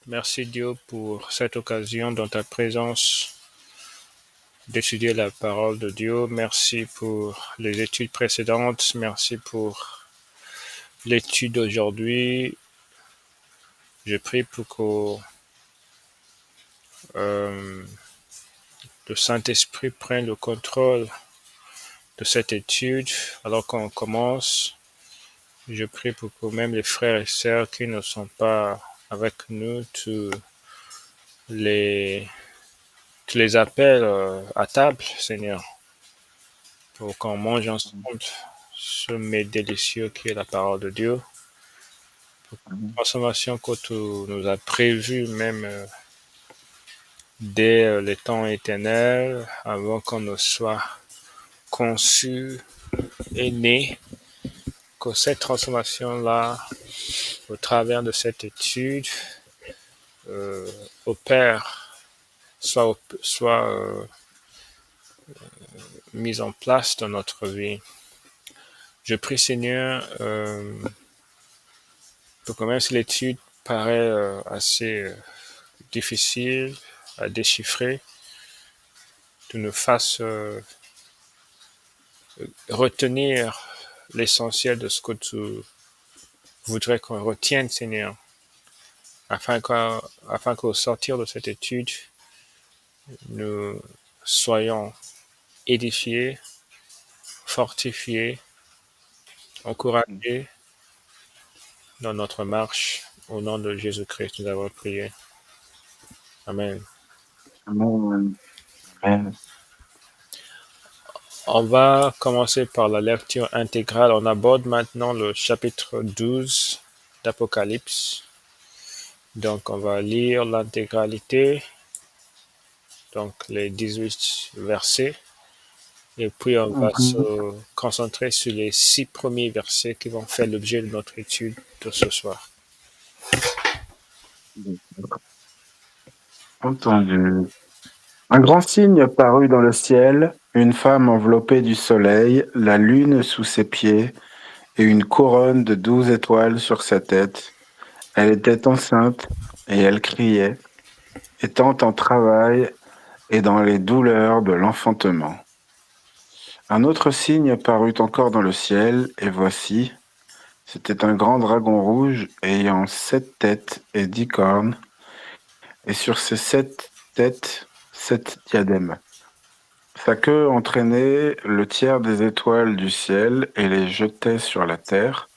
Merci Dieu pour cette occasion dans ta présence d'étudier la parole de Dieu. Merci pour les études précédentes. Merci pour l'étude d'aujourd'hui. Je prie pour que euh, le Saint-Esprit prenne le contrôle de cette étude alors qu'on commence. Je prie pour que même les frères et sœurs qui ne sont pas avec nous, les, tu les appelles à table, Seigneur, pour qu'on mange ensemble ce mets délicieux qui est la parole de Dieu. Transformation que tu nous as prévue même dès les temps éternels, avant qu'on ne soit conçu et né, que cette transformation-là, au travers de cette étude, opère, soit mise en place dans notre vie. Je prie Seigneur, pour que même si l'étude paraît assez difficile à déchiffrer, tu nous fasses retenir l'essentiel de ce que tu voudrais qu'on retienne, Seigneur, afin qu'au sortir de cette étude, nous soyons édifiés, fortifiés, encouragés dans notre marche. Au nom de Jésus-Christ, nous avons prié. Amen. Amen. Amen. On va commencer par la lecture intégrale. On aborde maintenant le chapitre 12 d'Apocalypse. Donc, on va lire l'intégralité, donc les 18 versets. Et puis, on va se concentrer sur les 6 premiers versets qui vont faire l'objet de notre étude de ce soir. Entendu. Un grand signe parut dans le ciel, une femme enveloppée du soleil, la lune sous ses pieds, et une couronne de 12 étoiles sur sa tête. Elle était enceinte, et elle criait, étant en travail et dans les douleurs de l'enfantement. Un autre signe parut encore dans le ciel, et voici, c'était un grand dragon rouge ayant 7 têtes et 10 cornes, et sur ces 7 têtes, 7 diadèmes. Sa queue entraînait le tiers des étoiles du ciel et les jetait sur la terre.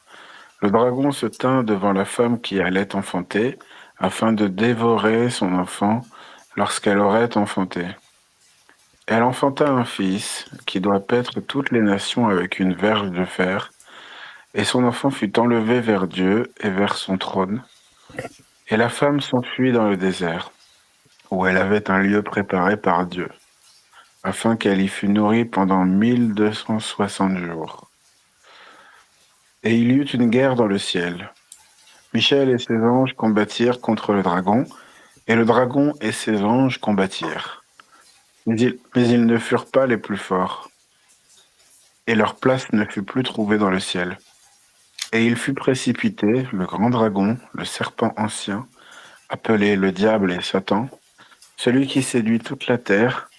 Le dragon se tint devant la femme qui allait enfanter, afin de dévorer son enfant lorsqu'elle aurait enfanté. Elle enfanta un fils, qui doit paître toutes les nations avec une verge de fer, et son enfant fut enlevé vers Dieu et vers son trône. Et la femme s'enfuit dans le désert, où elle avait un lieu préparé par Dieu, afin qu'elle y fût nourrie pendant 1260 jours. Et il y eut une guerre dans le ciel. Michel et ses anges combattirent contre le dragon, et le dragon et ses anges combattirent. Mais ils ne furent pas les plus forts, et leur place ne fut plus trouvée dans le ciel. Et il fut précipité, le grand dragon, le serpent ancien, appelé le diable et Satan, celui qui séduit toute la terre.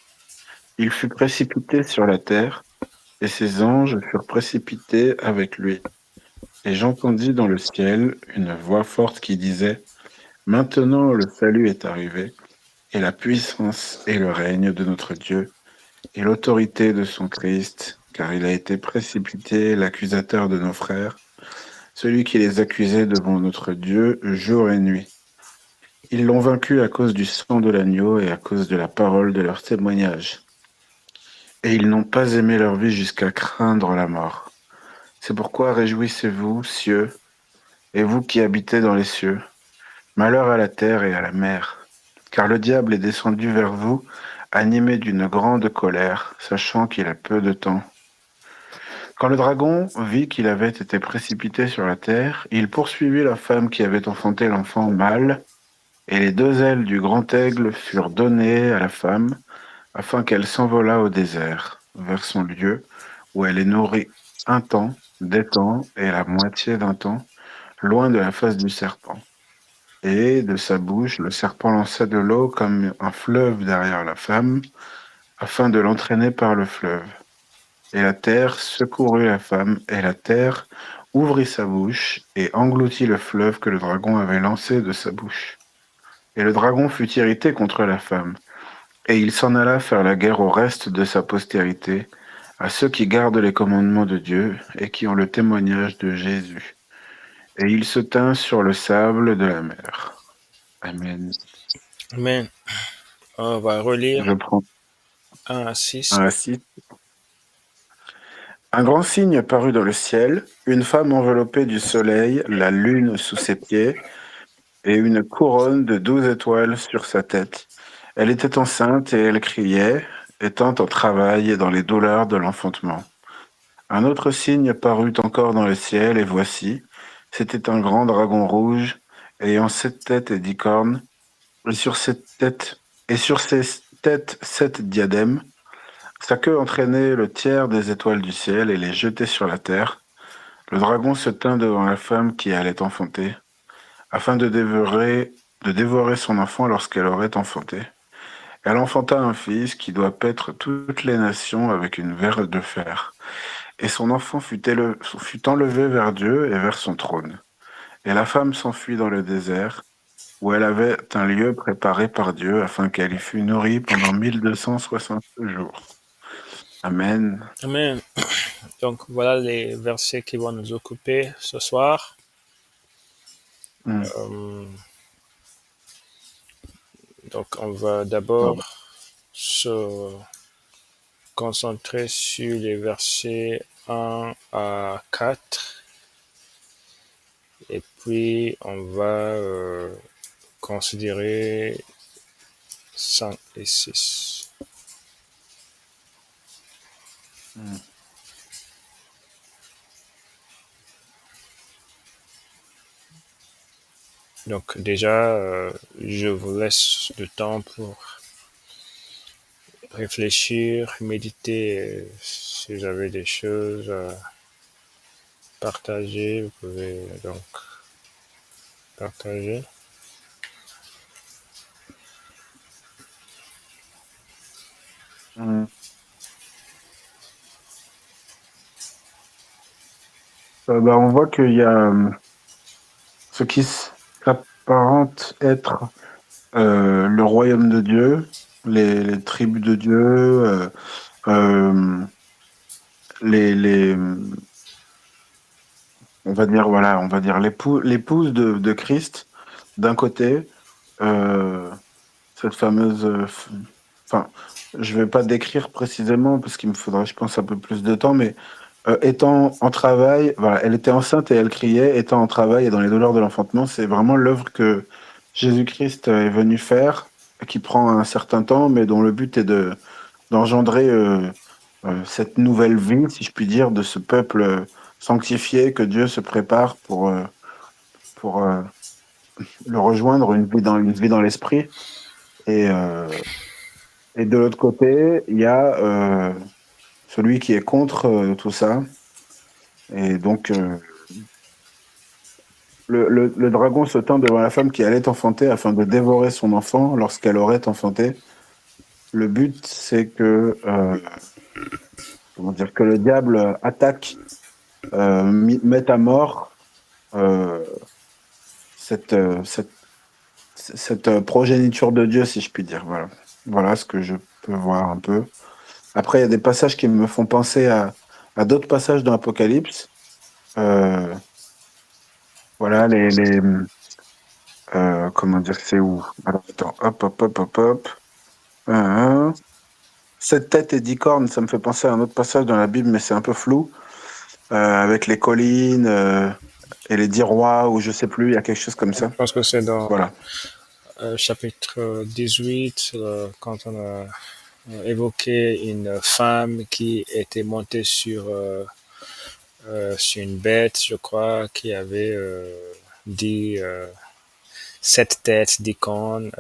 Il fut précipité sur la terre, et ses anges furent précipités avec lui. Et j'entendis dans le ciel une voix forte qui disait, maintenant le salut est arrivé, et la puissance et le règne de notre Dieu, et l'autorité de son Christ, car il a été précipité l'accusateur de nos frères, celui qui les accusait devant notre Dieu jour et nuit. Ils l'ont vaincu à cause du sang de l'agneau et à cause de la parole de leur témoignage. Et ils n'ont pas aimé leur vie jusqu'à craindre la mort. C'est pourquoi réjouissez-vous, cieux, et vous qui habitez dans les cieux. Malheur à la terre et à la mer, car le diable est descendu vers vous, animé d'une grande colère, sachant qu'il a peu de temps. Quand le dragon vit qu'il avait été précipité sur la terre, il poursuivit la femme qui avait enfanté l'enfant mâle, et les 2 ailes du grand aigle furent données à la femme, afin qu'elle s'envolât au désert, vers son lieu, où elle est nourrie 1 temps, des temps et la moitié d'un temps, loin de la face du serpent. Et de sa bouche, le serpent lança de l'eau comme un fleuve derrière la femme, afin de l'entraîner par le fleuve. Et la terre secourut la femme, et la terre ouvrit sa bouche et engloutit le fleuve que le dragon avait lancé de sa bouche. Et le dragon fut irrité contre la femme, et il s'en alla faire la guerre au reste de sa postérité, à ceux qui gardent les commandements de Dieu et qui ont le témoignage de Jésus. Et il se tint sur le sable de la mer. Amen. Amen. On va relire Je prends 1 à 6. un assis. Un grand signe parut dans le ciel, une femme enveloppée du soleil, la lune sous ses pieds, et une couronne de 12 étoiles sur sa tête. Elle était enceinte et elle criait, étant en travail dans les douleurs de l'enfantement. Un autre signe parut encore dans le ciel, et voici, c'était un grand dragon rouge, ayant 7 têtes et 10 cornes, et sur ses têtes 7 diadèmes. Sa queue entraînait le tiers des étoiles du ciel et les jetait sur la terre. Le dragon se tint devant la femme qui allait enfanter, afin de dévorer son enfant lorsqu'elle aurait enfanté. Elle enfanta un fils qui doit paître toutes les nations avec une verre de fer. Et son enfant fut enlevé vers Dieu et vers son trône. Et la femme s'enfuit dans le désert, où elle avait un lieu préparé par Dieu afin qu'elle y fût nourrie pendant 1260 jours. Amen. Amen. Donc voilà les versets qui vont nous occuper ce soir. Mm. Euh, donc on va d'abord se concentrer sur les versets 1 à 4 et puis on va considérer 5 et 6. Mm. Donc déjà, je vous laisse le temps pour réfléchir, méditer. Si vous avez des choses à partager, vous pouvez donc partager. Mm. On voit qu'il y a ce qui s'apparente être le royaume de Dieu, les tribus de Dieu, euh, les, on va dire l'épouse de Christ d'un côté, euh, cette fameuse, enfin, je vais pas décrire précisément parce qu'il me faudrait, je pense, un peu plus de temps, mais étant en travail, voilà, elle était enceinte et elle criait, étant en travail et dans les douleurs de l'enfantement, c'est vraiment l'œuvre que Jésus-Christ est venu faire, qui prend un certain temps, mais dont le but est d'engendrer cette nouvelle vie, si je puis dire, de ce peuple sanctifié que Dieu se prépare pour le rejoindre, une vie dans l'esprit. Et, euh, et de l'autre côté, il y a celui qui est contre tout ça. Et donc, le dragon se tint devant la femme qui allait enfanter afin de dévorer son enfant lorsqu'elle aurait enfanté. Le but, c'est que, comment dire, que le diable attaque, mette à mort euh, cette, cette progéniture de Dieu, si je puis dire. Voilà. Voilà ce que je peux voir un peu. Après, il y a des passages qui me font penser à d'autres passages dans l'Apocalypse. Euh, voilà, comment dire, c'est où? Alors, attends, hop, hop, hop, hop, hop. Euh, 7 têtes et 10 cornes, ça me fait penser à un autre passage dans la Bible, mais c'est un peu flou, avec les collines et les 10 rois, ou je sais plus, il y a quelque chose comme Je ça. pense que c'est dans Voilà. chapitre 18, quand on a évoqué une femme qui était montée sur une bête, je crois, qui avait dit 7 têtes, 10 cornes,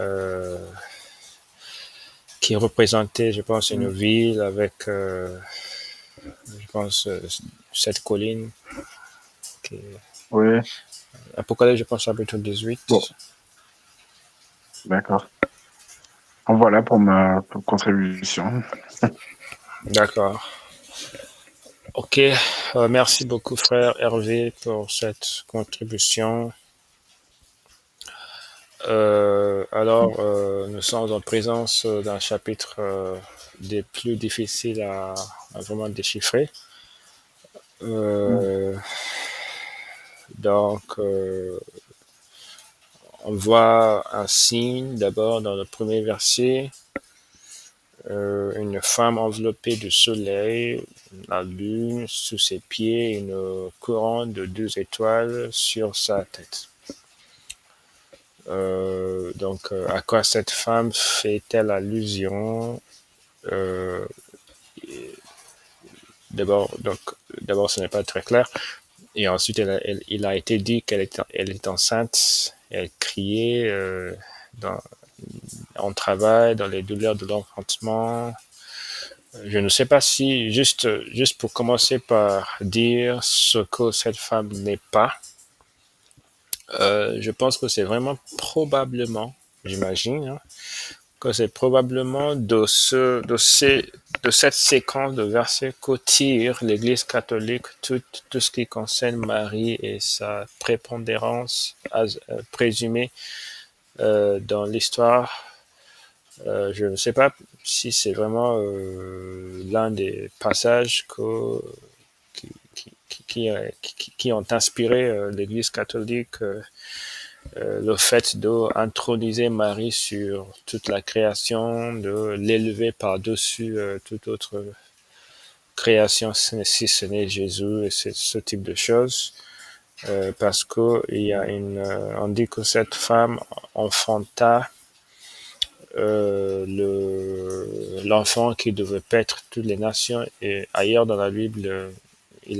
qui représentait, je pense, une Mm. ville avec, je pense, 7 collines. Qui... Oui. Apocalypse, je pense, chapitre Bon. 18. D'accord. En voilà pour ma contribution. D'accord. Ok, merci beaucoup frère Hervé pour cette contribution. Nous sommes en présence d'un chapitre des plus difficiles à vraiment déchiffrer. Mm. Euh, donc, on voit un signe d'abord dans le premier verset, une femme enveloppée du soleil, la lune sous ses pieds, une couronne de 2 étoiles sur sa tête. À quoi cette femme fait-elle allusion? euh, d'abord, ce n'est pas très clair. Et ensuite, il a été dit elle est enceinte. Elle criait dans, en travail, dans les douleurs de l'enfantement. Je ne sais pas si, juste pour commencer par dire ce que cette femme n'est pas, je pense que c'est vraiment probablement, j'imagine, hein, que c'est probablement de cette séquence de versets que tire l'Église catholique tout ce qui concerne Marie et sa prépondérance présumée dans l'histoire. Je ne sais pas si c'est vraiment l'un des passages qui ont inspiré l'Église catholique le fait d'introniser Marie sur toute la création, de l'élever par-dessus toute autre création, si ce n'est Jésus et ce type de choses. Parce que on dit que cette femme enfanta l'enfant qui devait paître toutes les nations. Et ailleurs dans la Bible, il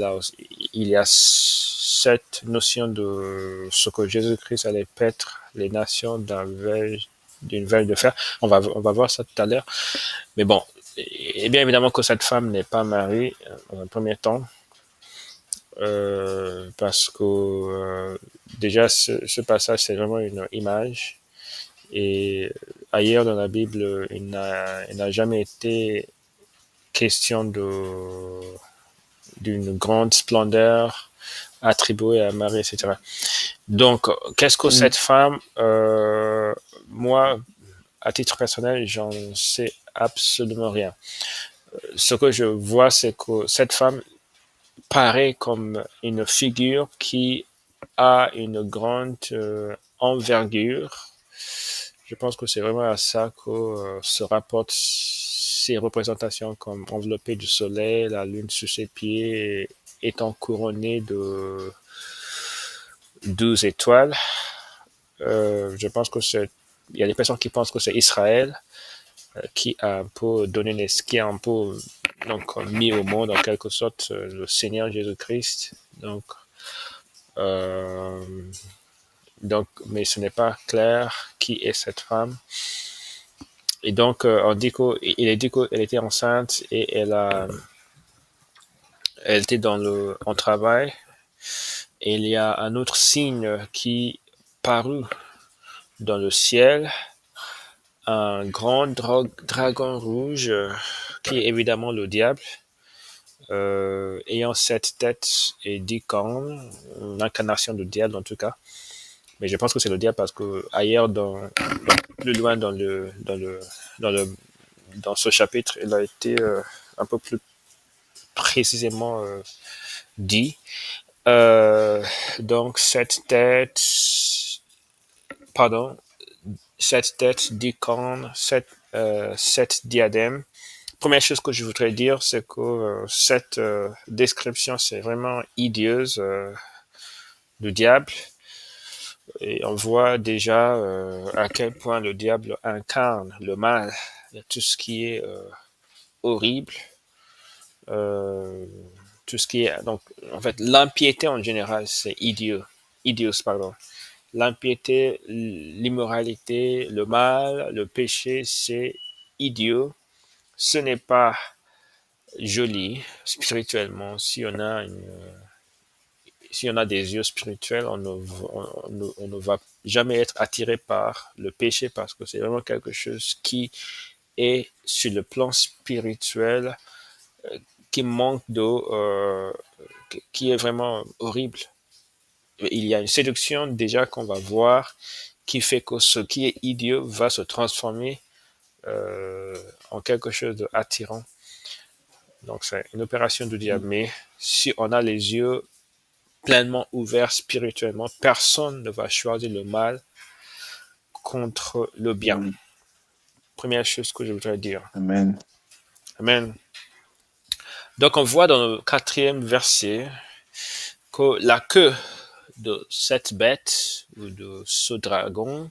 y a cette notion de ce que Jésus-Christ allait paître les nations d'une veille de fer. On va voir ça tout à l'heure. Mais bon, et bien évidemment que cette femme n'est pas Marie en un premier temps, parce que déjà ce passage c'est vraiment une image. Et ailleurs dans la Bible, il n'a jamais été question d'une grande splendeur attribuée à Marie, etc. Donc, qu'est-ce que Mm. cette femme, moi, à titre personnel, j'en sais absolument rien. Ce que je vois, c'est que cette femme paraît comme une figure qui a une grande envergure. Je pense que c'est vraiment à ça que se rapportent ces représentations comme enveloppée du soleil, la lune sous ses pieds, étant couronnée de 12 étoiles. Je pense que c'est. Il y a des personnes qui pensent que c'est Israël qui a un peu qui a un peu donc mis au monde en quelque sorte le Seigneur Jésus-Christ. Euh, mais ce n'est pas clair qui est cette femme. Et donc, il est dit qu'elle était enceinte et elle était en travail. Et il y a un autre signe qui parut dans le ciel, un grand dragon rouge qui est évidemment le diable, ayant 7 têtes et 10 cornes, l'incarnation du diable en tout cas. Mais je pense que c'est le diable parce que ailleurs, plus loin dans ce chapitre, il a été un peu plus précisément dit. Donc, pardon, 7 têtes, 10 cornes, 7 diadèmes. Première chose que je voudrais dire, c'est que cette description, c'est vraiment idieuse du diable. Et on voit déjà à quel point le diable incarne le mal, tout ce qui est horrible, euh, tout ce qui est donc en fait l'impiété en général, c'est idios pardon. L'impiété, l'immoralité, le mal, le péché, c'est idiot. Ce n'est pas joli spirituellement si on a si on a des yeux spirituels, on ne va jamais être attiré par le péché parce que c'est vraiment quelque chose qui est sur le plan spirituel, qui manque d'eau, qui est vraiment horrible. Il y a une séduction déjà qu'on va voir qui fait que ce qui est idiot va se transformer en quelque chose d'attirant. Donc c'est une opération du diable. Mais si on a les yeux pleinement ouverts spirituellement, personne ne va choisir le mal contre le bien. Première chose que je voudrais dire. Amen. Amen. Donc on voit dans le 4e verset que la queue de cette bête ou de ce dragon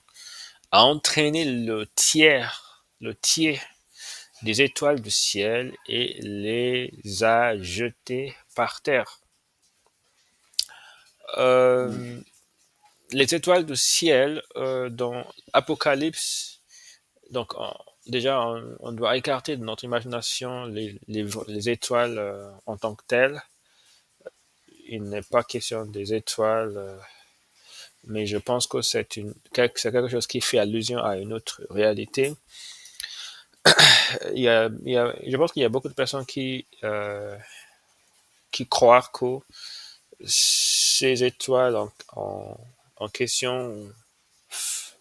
a entraîné le tiers des étoiles du ciel et les a jetées par terre. Les étoiles du ciel dans Apocalypse, donc déjà on doit écarter de notre imagination les étoiles en tant que telles. Il n'est pas question des étoiles, mais je pense que c'est quelque chose qui fait allusion à une autre réalité. Je pense qu'il y a beaucoup de personnes qui croient que ces étoiles en question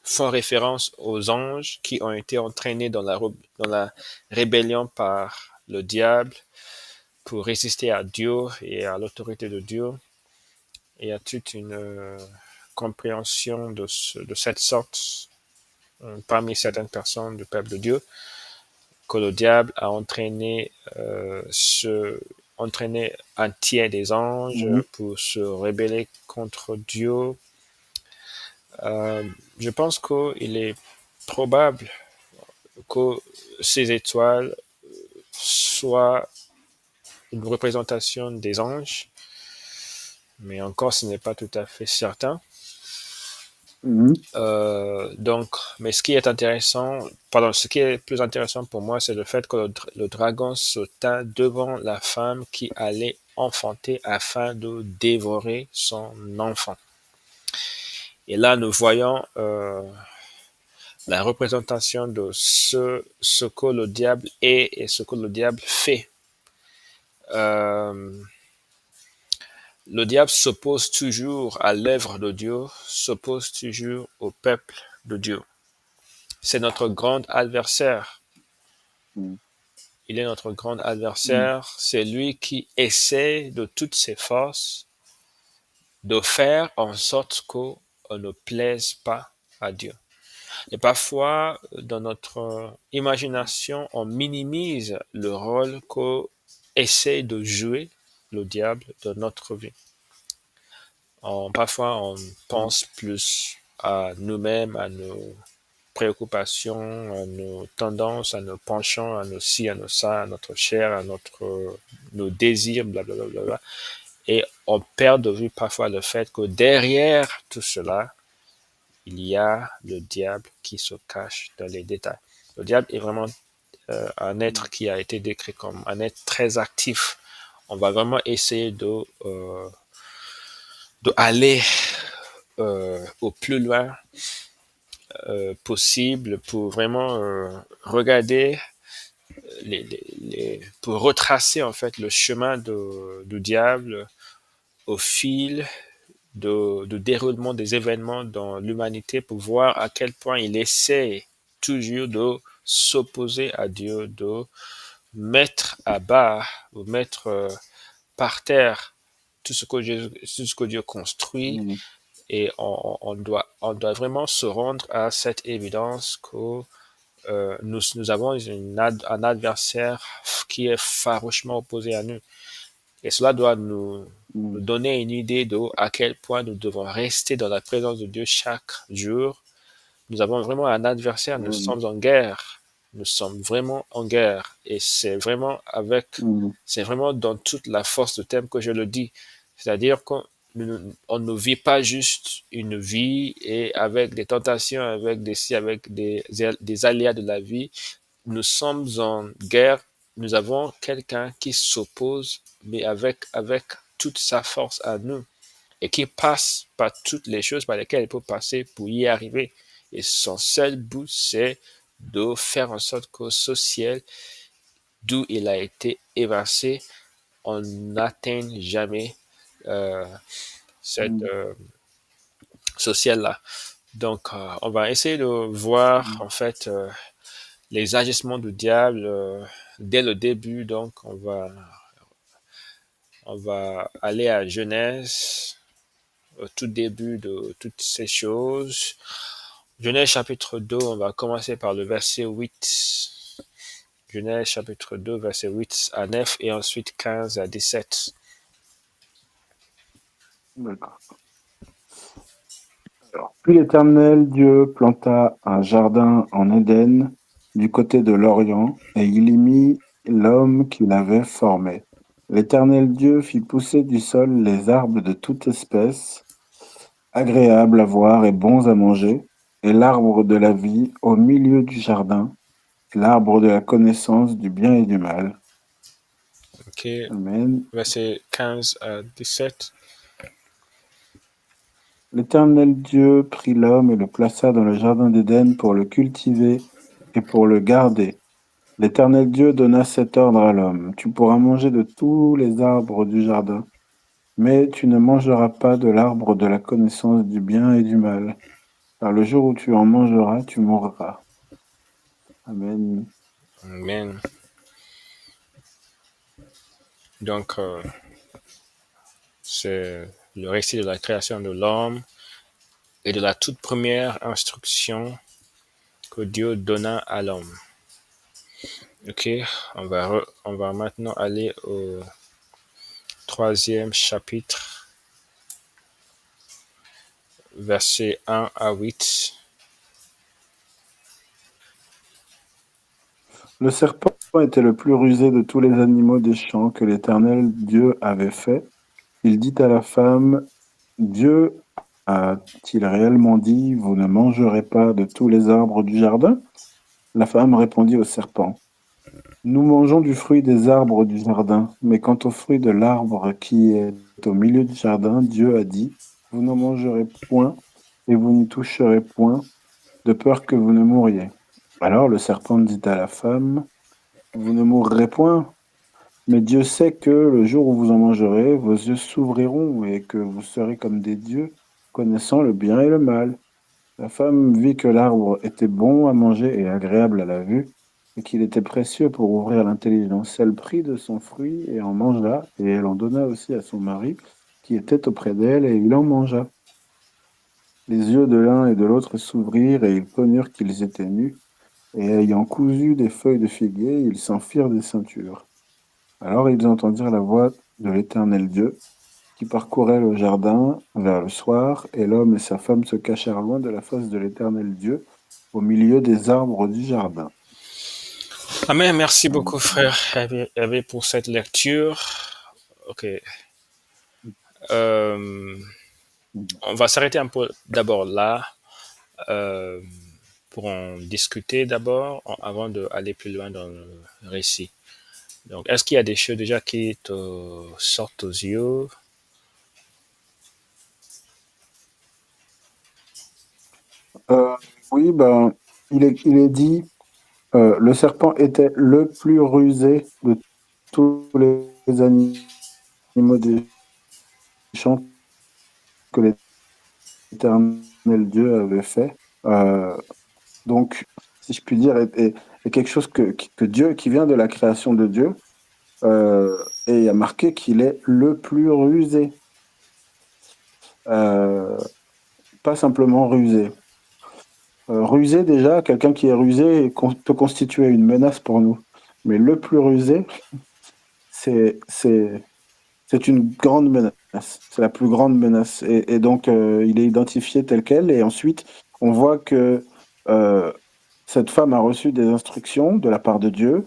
font référence aux anges qui ont été entraînés dans la rébellion par le diable pour résister à Dieu et à l'autorité de Dieu. Il y a toute une compréhension de cette sorte parmi certaines personnes du peuple de Dieu, que le diable a entraîné un tiers des anges pour se rebeller contre Dieu. Je pense qu'il est probable que ces étoiles soient une représentation des anges, mais encore ce n'est pas tout à fait certain. Mais ce qui est plus intéressant pour moi, c'est le fait que le dragon se tint devant la femme qui allait enfanter afin de dévorer son enfant. Et là, nous voyons la représentation de ce que le diable est et ce que le diable fait. Le diable s'oppose toujours à l'œuvre de Dieu, s'oppose toujours au peuple de Dieu. C'est notre grand adversaire. Il est notre grand adversaire. C'est lui qui essaie de toutes ses forces de faire en sorte qu'on ne plaise pas à Dieu. Et parfois, dans notre imagination, on minimise le rôle qu'essaie de jouer le diable dans notre vie. Parfois, on pense plus à nous-mêmes, à nos préoccupations, à nos tendances, à nos penchants, à nos ci, à nos ça, à notre chair, à nos désirs, blablabla. Et on perd de vue parfois le fait que derrière tout cela, il y a le diable qui se cache dans les détails. Le diable est vraiment un être qui a été décrit comme un être très actif. On va vraiment essayer de aller au plus loin possible pour vraiment regarder, pour retracer en fait le chemin du diable au fil du déroulement des événements dans l'humanité pour voir à quel point il essaie toujours de s'opposer à Dieu, de mettre à bas ou mettre par terre tout ce que Dieu construit. Et on doit vraiment se rendre à cette évidence que nous avons un adversaire qui est farouchement opposé à nous. Et cela doit nous donner une idée de à quel point nous devons rester dans la présence de Dieu chaque jour. Nous avons vraiment un adversaire, nous sommes en guerre. Nous sommes vraiment en guerre. Et c'est vraiment dans toute la force du thème que je le dis. C'est-à-dire qu'on ne vit pas juste une vie et avec des tentations, avec des aléas de la vie. Nous sommes en guerre. Nous avons quelqu'un qui s'oppose, mais avec toute sa force à nous. et qui passe par toutes les choses par lesquelles il peut passer pour y arriver. Et son seul but, c'est de faire en sorte qu'au ciel, d'où il a été évincé, on n'atteigne jamais euh, cette, ce ciel-là. Donc, on va essayer de voir en fait les agissements du diable dès le début. Donc, on va aller à Genèse, au tout début de toutes ces choses. Genèse chapitre 2, on va commencer par le verset 8. Genèse chapitre 2, verset 8 à 9 et ensuite 15 à 17. D'accord. Alors, puis l'Éternel Dieu planta un jardin en Éden du côté de l'Orient, et il y mit l'homme qu'il avait formé. L'Éternel Dieu fit pousser du sol les arbres de toute espèce, agréables à voir et bons à manger, et l'arbre de la vie au milieu du jardin, et l'arbre de la connaissance du bien et du mal. Ok, Amen. verset 15 à 17. L'Éternel Dieu prit l'homme et le plaça dans le jardin d'Éden pour le cultiver et pour le garder. L'Éternel Dieu donna cet ordre à l'homme: Tu pourras manger de tous les arbres du jardin, mais tu ne mangeras pas de l'arbre de la connaissance du bien et du mal, car le jour où tu en mangeras, tu mourras. Amen. Amen. Donc, c'est le récit de la création de l'homme et de la toute première instruction que Dieu donna à l'homme. Ok, on va maintenant aller au troisième chapitre, versets 1 à 8. Le serpent était le plus rusé de tous les animaux des champs que l'Éternel Dieu avait fait. Il dit à la femme: Dieu a-t-il réellement dit, vous ne mangerez pas de tous les arbres du jardin? La femme répondit au serpent: Nous mangeons du fruit des arbres du jardin, mais quant au fruit de l'arbre qui est au milieu du jardin, Dieu a dit, vous n'en mangerez point et vous n'y toucherez point, de peur que vous ne mouriez. Alors le serpent dit à la femme: Vous ne mourrez point, mais Dieu sait que le jour où vous en mangerez, vos yeux s'ouvriront et que vous serez comme des dieux, connaissant le bien et le mal. La femme vit que l'arbre était bon à manger et agréable à la vue, et qu'il était précieux pour ouvrir l'intelligence. Elle prit de son fruit et en mangea, et elle en donna aussi à son mari, qui était auprès d'elle, et il en mangea. Les yeux de l'un et de l'autre s'ouvrirent, et ils connurent qu'ils étaient nus, et ayant cousu des feuilles de figuier, ils s'en firent des ceintures. Alors ils entendirent la voix de l'Éternel Dieu, qui parcourait le jardin vers le soir, et l'homme et sa femme se cachèrent loin de la face de l'Éternel Dieu, au milieu des arbres du jardin. Amen. Merci beaucoup, Amen. frère Hervé, pour cette lecture. Ok. Euh, on va s'arrêter un peu d'abord là euh, pour en discuter d'abord avant d'aller plus loin dans le récit. Donc, est-ce qu'il y a des choses déjà qui te sortent aux yeux? Euh, oui, ben, il est dit, le serpent était le plus rusé de tous les animaux des champs que l'Éternel Dieu avait fait. Donc, si je puis dire, est quelque chose que Dieu, qui vient de la création de Dieu, et il y a marqué qu'il est le plus rusé. Euh, Pas simplement rusé. Rusé, déjà, quelqu'un qui est rusé peut constituer une menace pour nous. Mais le plus rusé, c'est, c'est, c'est une grande menace. C'est la plus grande menace. Et donc, il est identifié tel quel. Et ensuite, on voit que euh, cette femme a reçu des instructions de la part de Dieu,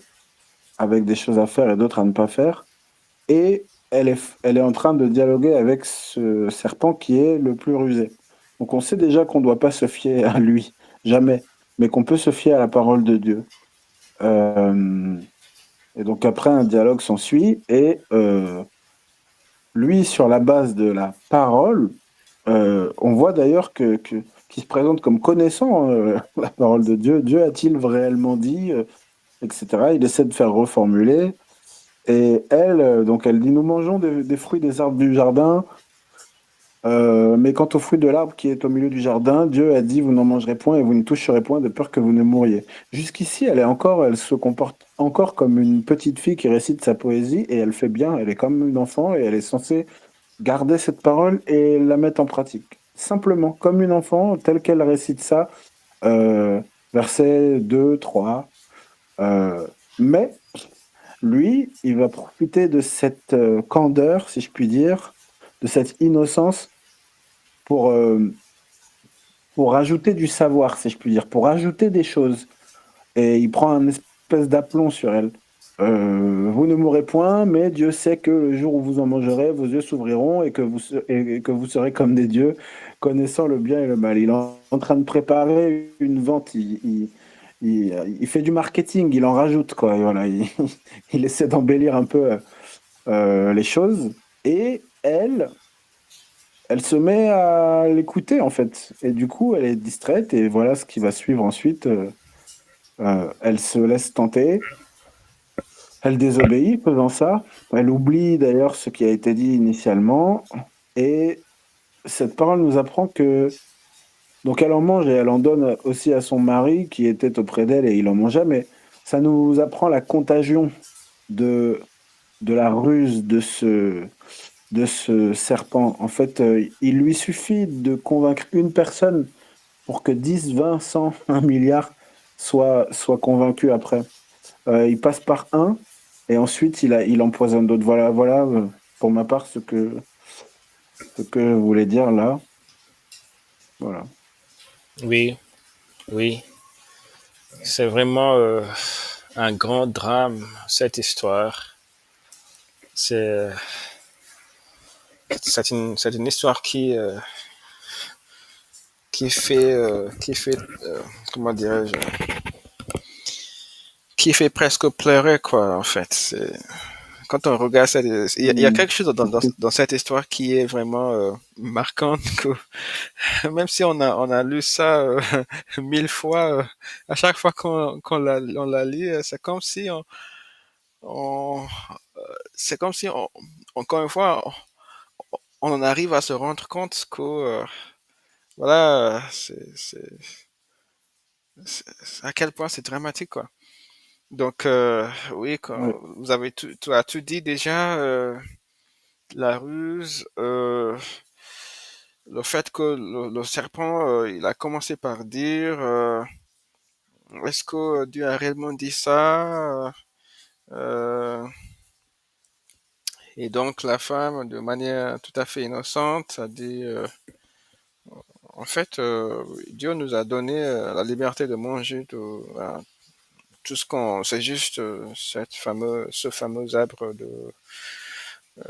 avec des choses à faire et d'autres à ne pas faire. Et elle est en train de dialoguer avec ce serpent qui est le plus rusé. Donc on sait déjà qu'on ne doit pas se fier à lui, jamais, mais qu'on peut se fier à la parole de Dieu. Euh, et donc après, un dialogue s'ensuit et lui, sur la base de la parole, on voit d'ailleurs qu'il se présente comme connaissant la parole de Dieu. Dieu a-t-il réellement dit, etc. Il essaie de faire reformuler. Et elle, donc elle dit, nous mangeons des fruits des arbres du jardin, mais quant au fruit de l'arbre qui est au milieu du jardin, Dieu a dit, vous n'en mangerez point et vous ne toucherez point de peur que vous ne mouriez. Jusqu'ici, elle se comporte encore comme une petite fille qui récite sa poésie et elle fait bien, elle est comme une enfant et elle est censée garder cette parole et la mettre en pratique. Simplement, comme une enfant, telle qu'elle récite ça, euh, versets 2, 3. euh, mais lui, il va profiter de cette candeur, si je puis dire, de cette innocence pour, euh, pour rajouter du savoir, si je puis dire, pour ajouter des choses. Et il prend un espèce d'aplomb sur elle. Vous ne mourrez point, mais Dieu sait que le jour où vous en mangerez, vos yeux s'ouvriront et que vous serez comme des dieux, connaissant le bien et le mal. Il est en train de préparer une vente. Il fait du marketing, il en rajoute, quoi. Et voilà, il essaie d'embellir un peu les choses. Et elle se met à l'écouter, en fait. Et du coup, elle est distraite. Et voilà ce qui va suivre ensuite. Elle se laisse tenter. Elle désobéit faisant ça. Elle oublie d'ailleurs ce qui a été dit initialement. Et cette parole nous apprend que, donc elle en mange et elle en donne aussi à son mari qui était auprès d'elle et il en mangeait, mais ça nous apprend la contagion de, de la ruse de ce serpent. En fait, il lui suffit de convaincre une personne pour que 10, 20, 100, 1 milliard soient convaincus après. Il passe par un et ensuite il empoisonne d'autres. Voilà, pour ma part, ce que je voulais dire là. Voilà. Oui, oui. C'est vraiment un grand drame, cette histoire. C'est c'est une histoire qui fait comment dirais-je, qui fait presque pleurer, quoi, en fait. Quand on regarde cette, il y a Mm. quelque chose dans cette histoire qui est vraiment marquante, que même si on a lu ça 1000 fois, à chaque fois on la lit, on, c'est comme si encore une fois, on en arrive à se rendre compte que, voilà, à quel point c'est dramatique, quoi. Donc, oui, Ouais. vous avez tu as tout dit déjà, la ruse, le fait que le serpent, il a commencé par dire, est-ce que Dieu a réellement dit ça? Euh, et donc la femme, de manière tout à fait innocente, a dit, en fait, Dieu nous a donné la liberté de manger tout ce qu'on, c'est juste ce fameux arbre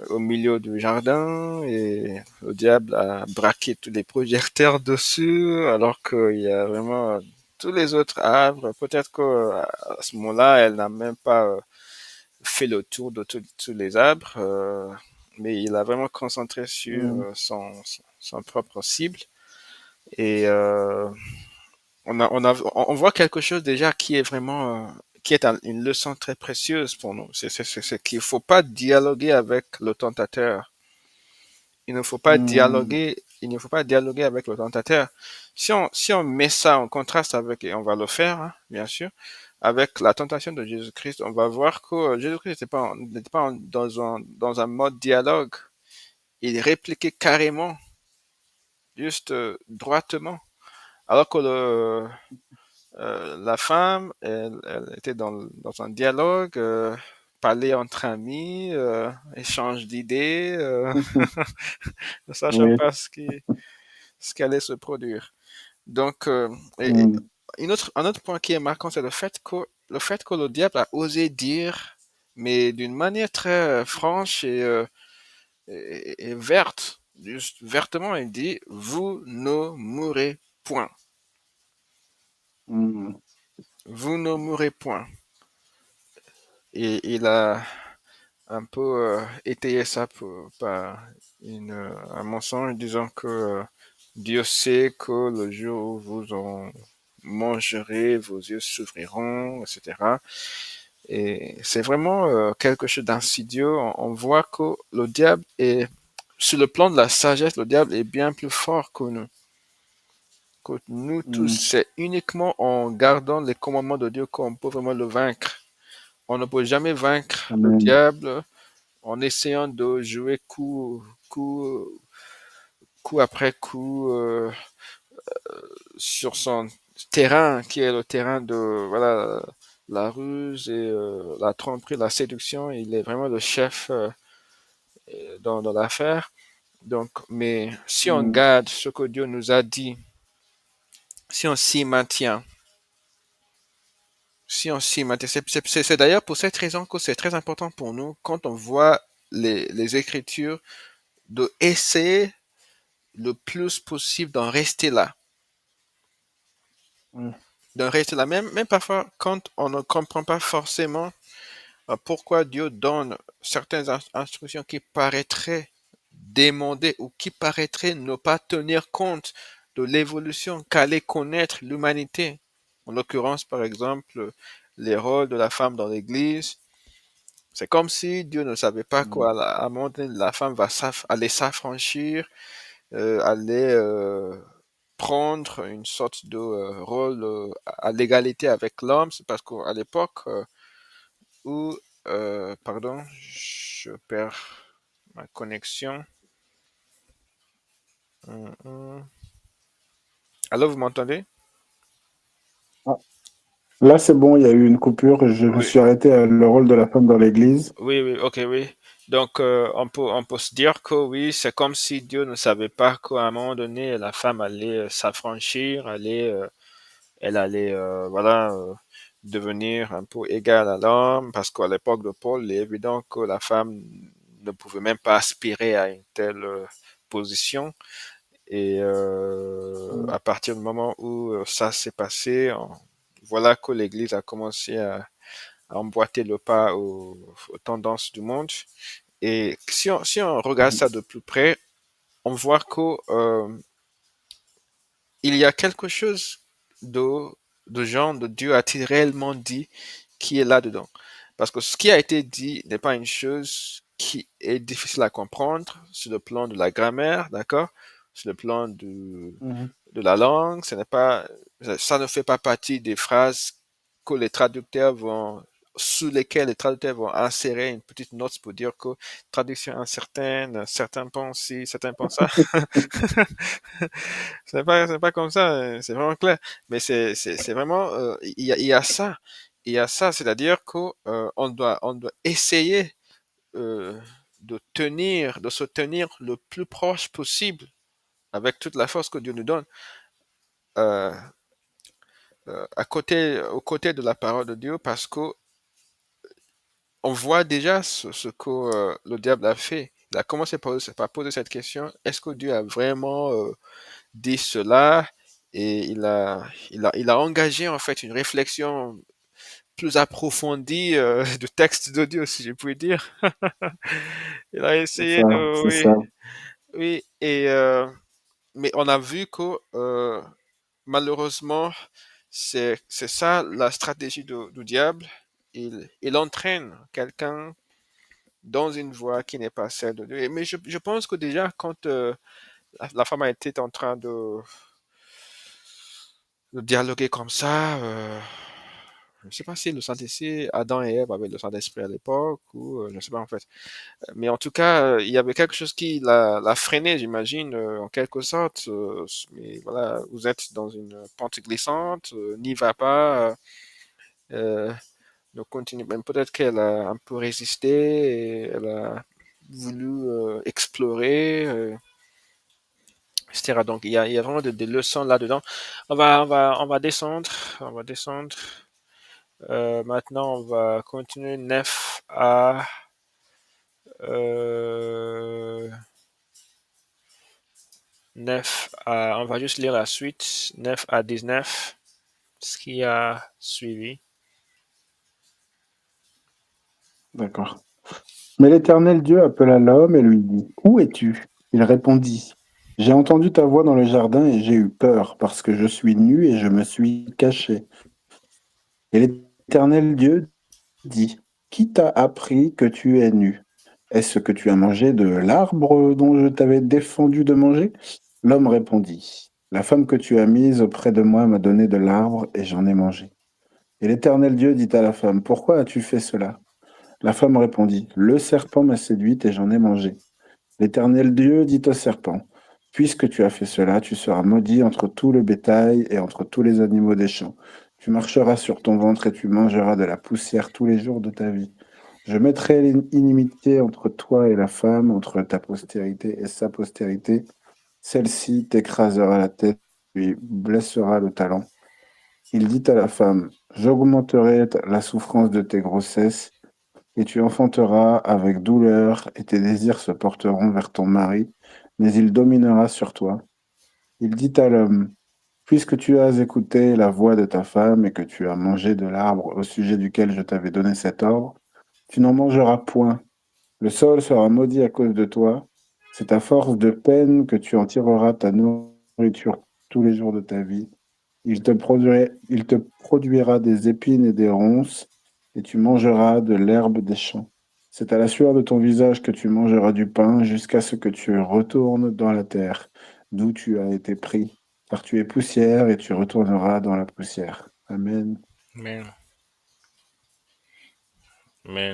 au milieu du jardin et le diable a braqué tous les projecteurs dessus alors qu'il y a vraiment tous les autres arbres. Peut-être qu'à ce moment-là, elle n'a même pas fait le tour de tous les arbres, mais il a vraiment concentré sur Mm. son propre cible. Et on voit quelque chose déjà qui est vraiment, qui est une leçon très précieuse pour nous. C'est qu'il ne faut pas dialoguer avec le tentateur. Il ne faut pas Mm. dialoguer, il ne faut pas dialoguer avec le tentateur. Si on met ça en contraste avec, et on va le faire, hein, bien sûr, avec la tentation de Jésus-Christ, on va voir que Jésus-Christ n'était pas dans un mode dialogue. Il répliquait carrément, juste droitement. Alors que la femme, elle était dans un dialogue, parler entre amis, échange d'idées, ne sachant Oui. pas ce qui allait se produire. Donc, Mm. un autre point qui est marquant, c'est le fait que le diable a osé dire, mais d'une manière très franche et verte, juste vertement, il dit, vous ne mourrez point. Mm. Vous ne mourrez point. Et il a, un peu étayer ça par un mensonge disant que Dieu sait que le jour où vous en mangerez, vos yeux s'ouvriront, etc. Et c'est vraiment quelque chose d'insidieux. On voit que le diable est, sur le plan de la sagesse, le diable est bien plus fort que nous tous. Mm. C'est uniquement en gardant les commandements de Dieu qu'on peut vraiment le vaincre. On ne peut jamais vaincre le Amen. diable en essayant de jouer coup, coup après coup sur son terrain, qui est le terrain de voilà, la ruse et la tromperie, la séduction. Il est vraiment le chef dans l'affaire. Donc, mais si on Mm. garde ce que Dieu nous a dit, si on s'y maintient, si on s'y maintient, c'est d'ailleurs pour cette raison que c'est très important pour nous, quand on voit les Écritures, de essayer le plus possible d'en rester là. Mm. D'en rester là. Même parfois, quand on ne comprend pas forcément pourquoi Dieu donne certaines instructions qui paraîtraient demander ou qui paraîtraient ne pas tenir compte de l'évolution qu'allait connaître l'humanité. En l'occurrence, par exemple, les rôles de la femme dans l'Église. C'est comme si Dieu ne savait pas Mm. quoi. À un moment donné, la femme aller s'affranchir, aller prendre une sorte de rôle à l'égalité avec l'homme. C'est parce qu'à l'époque où, pardon, je perds ma connexion. Hum, hum. Allô, vous m'entendez? Ah, là, c'est bon, il y a eu une coupure. Je me Oui, suis arrêté à le rôle de la femme dans l'église. oui, oui, ok, oui. Donc, on peut se dire que oui, c'est comme si Dieu ne savait pas qu'à un moment donné, la femme allait s'affranchir, elle allait, voilà, devenir un peu égale à l'homme, parce qu'à l'époque de Paul, il est évident que la femme ne pouvait même pas aspirer à une telle position. Et Mm. à partir du moment où ça s'est passé, voilà que l'Église a commencé à emboîter le pas aux tendances du monde. Et si on regarde Mm. ça de plus près, on voit que il y a quelque chose de, de genre de Dieu a-t-il réellement dit qui est là-dedans. Parce que ce qui a été dit n'est pas une chose qui est difficile à comprendre sur le plan de la grammaire, d'accord? Sur le plan Mm. de la langue, ce n'est pas, ça ne fait pas partie des phrases que les traducteurs vont, sous lesquelles les traducteurs vont insérer une petite note pour dire que traduction incertaine, certains pensent ci, certains pensent ça. C'est pas comme ça, c'est vraiment clair. Mais c'est vraiment, il y a ça. Il y a ça, c'est-à-dire que on doit essayer euh, de se tenir le plus proche possible avec toute la force que Dieu nous donne, euh, aux côtés de la parole de Dieu, parce que on voit déjà ce que le diable a fait. Il a commencé par poser cette question, est-ce que Dieu a vraiment dit cela? Et il a engagé en fait une réflexion plus approfondie du texte de Dieu, si je puis dire. Il a C'est essayé ça, de, c'est ça. oui, oui, et mais on a vu que malheureusement, c'est ça la stratégie du diable. Il entraîne quelqu'un dans une voie qui n'est pas celle de Dieu. Mais je pense que déjà, quand la femme a été en train de dialoguer comme ça, je ne sais pas si le Saint-Esprit, Adam et Ève avaient le Saint-Esprit à l'époque, ou je ne sais pas en fait. Mais en tout cas, il y avait quelque chose qui l'a freiné, j'imagine, en quelque sorte. Mais voilà, vous êtes dans une pente glissante, n'y va pas, euh, ne continue. Même peut-être qu'elle a un peu résisté, et elle a voulu explorer, etc. Donc il y a vraiment des leçons là-dedans. On va descendre, on va descendre. Maintenant, on va continuer 9 à euh, 9 à, on va juste lire la suite, 9 à 19, ce qui a suivi. D'accord. Mais l'Éternel Dieu appela l'homme et lui dit, où es-tu? Il répondit, j'ai entendu ta voix dans le jardin et j'ai eu peur parce que je suis nu et je me suis caché. Et l'Éternel Dieu dit, qui t'a appris que tu es nu? Est-ce que tu as mangé de l'arbre dont je t'avais défendu de manger? L'homme répondit, la femme que tu as mise auprès de moi m'a donné de l'arbre et j'en ai mangé. Et l'Éternel Dieu dit à la femme, pourquoi as-tu fait cela? La femme répondit, le serpent m'a séduite et j'en ai mangé. L'Éternel Dieu dit au serpent, puisque tu as fait cela, tu seras maudit entre tout le bétail et entre tous les animaux des champs. Tu marcheras sur ton ventre et tu mangeras de la poussière tous les jours de ta vie. Je mettrai l'inimitié entre toi et la femme, entre ta postérité et sa postérité. Celle-ci t'écrasera la tête, puis blessera le talon. Il dit à la femme, j'augmenterai la souffrance de tes grossesses et tu enfanteras avec douleur, et tes désirs se porteront vers ton mari, mais il dominera sur toi. Il dit à l'homme, puisque tu as écouté la voix de ta femme et que tu as mangé de l'arbre au sujet duquel je t'avais donné cet ordre, tu n'en mangeras point. Le sol sera maudit à cause de toi. C'est à force de peine que tu en tireras ta nourriture tous les jours de ta vie. Il te produira des épines et des ronces, et tu mangeras de l'herbe des champs. C'est à la sueur de ton visage que tu mangeras du pain jusqu'à ce que tu retournes dans la terre, d'où tu as été pris, car tu es poussière et tu retourneras dans la poussière. Amen. Mais, mais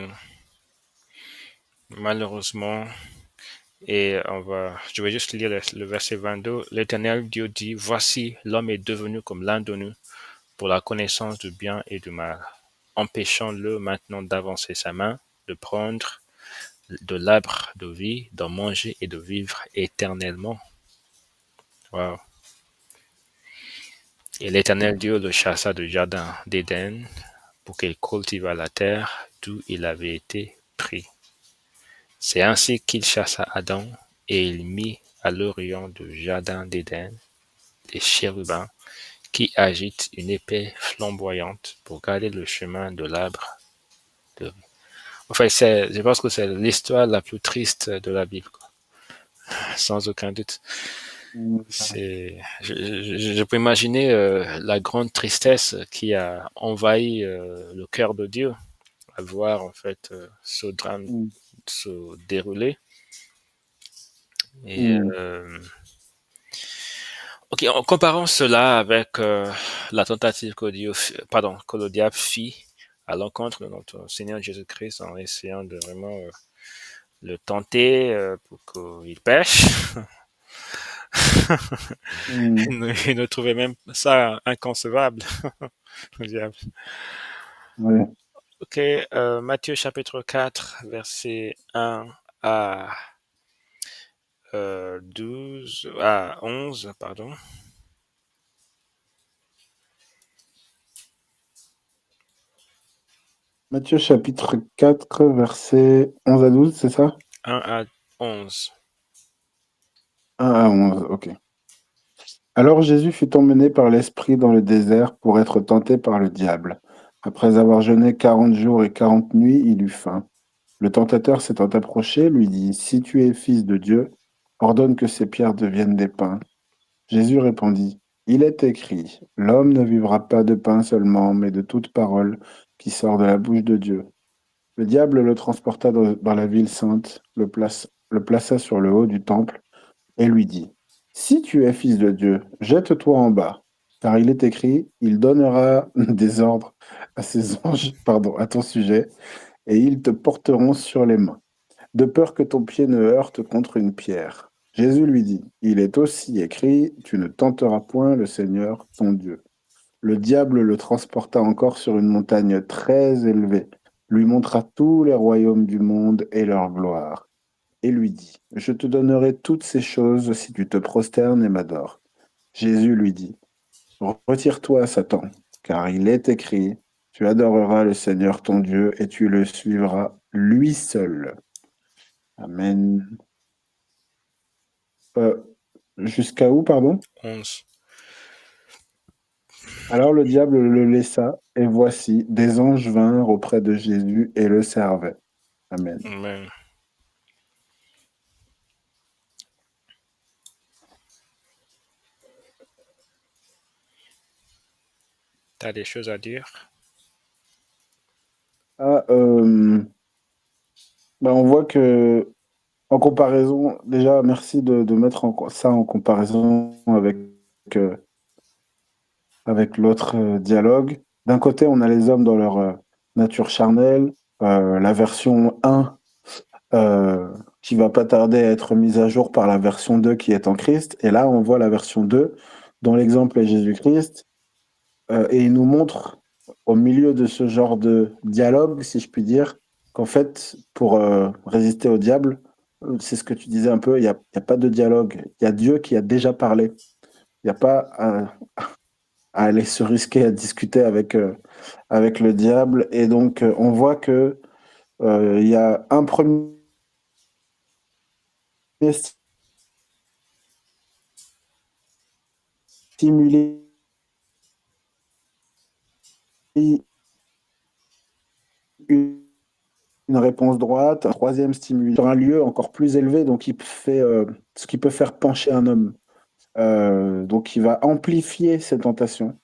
malheureusement, je vais juste lire le verset 22. L'Éternel Dieu dit, voici, l'homme est devenu comme l'un de nous pour la connaissance du bien et du mal. Empêchons-le maintenant d'avancer sa main, de prendre de l'arbre de vie, d'en manger et de vivre éternellement. Wow. Et l'Éternel Dieu le chassa du jardin d'Éden pour qu'il cultivât la terre d'où il avait été pris. C'est ainsi qu'il chassa Adam et il mit à l'orient du jardin d'Éden des chérubins qui agitent une épée flamboyante pour garder le chemin de l'arbre de vie. Enfin, je pense que c'est l'histoire la plus triste de la Bible, quoi. Sans aucun doute. Je peux imaginer la grande tristesse qui a envahi le cœur de Dieu à voir en fait ce drame se dérouler. Et ok, en comparant cela avec la tentative que le diable fit à l'encontre de notre Seigneur Jésus-Christ en essayant de vraiment le tenter pour qu'il pêche, Mm. il ne trouvait même ça inconcevable, le diable. Ouais. Ok, Matthieu chapitre 4, verset 1 à 12, à 11, pardon. Matthieu chapitre 4, versets 11 à 12, c'est ça? 1 à 11. 1 à 11, ok. Alors Jésus fut emmené par l'Esprit dans le désert pour être tenté par le diable. Après avoir jeûné 40 jours et 40 nuits, il eut faim. Le tentateur s'étant approché, lui dit, si tu es fils de Dieu, ordonne que ces pierres deviennent des pains. Jésus répondit, il est écrit, l'homme ne vivra pas de pain seulement, mais de toute parole qui sort de la bouche de Dieu. Le diable le transporta dans la ville sainte, le plaça sur le haut du temple et lui dit, si tu es fils de Dieu, jette-toi en bas, car il est écrit, il donnera des ordres à ses anges, pardon, à ton sujet, et ils te porteront sur les mains, de peur que ton pied ne heurte contre une pierre. Jésus lui dit, il est aussi écrit, tu ne tenteras point le Seigneur, ton Dieu. Le diable le transporta encore sur une montagne très élevée, lui montra tous les royaumes du monde et leur gloire et lui dit, je te donnerai toutes ces choses si tu te prosternes et m'adores. Jésus lui dit, retire-toi, Satan, car il est écrit, tu adoreras le Seigneur ton Dieu et tu le suivras lui seul. Amen. Euh, Jusqu'à où, pardon? 11. Alors le diable le laissa, et voici, des anges vinrent auprès de Jésus et le servaient. Amen. Amen. T'as des choses à dire? Ah, bah, on voit que, en comparaison, déjà, merci de mettre ça en comparaison euh, avec l'autre dialogue. D'un côté, on a les hommes dans leur nature charnelle, la version 1 qui va pas tarder à être mise à jour par la version 2 qui est en Christ. Et là, on voit la version 2 dont l'exemple est Jésus-Christ. Et il nous montre, au milieu de ce genre de dialogue, si je puis dire, qu'en fait, pour résister au diable, c'est ce que tu disais un peu, il y a pas de dialogue. Il y a Dieu qui a déjà parlé. Il n'y a pas à aller se risquer à discuter avec le diable. Et donc, on voit que il y a un premier stimuli, une réponse droite, un troisième stimuli sur un lieu encore plus élevé, donc il fait ce qui peut faire pencher un homme. Donc, il va amplifier ses tentations.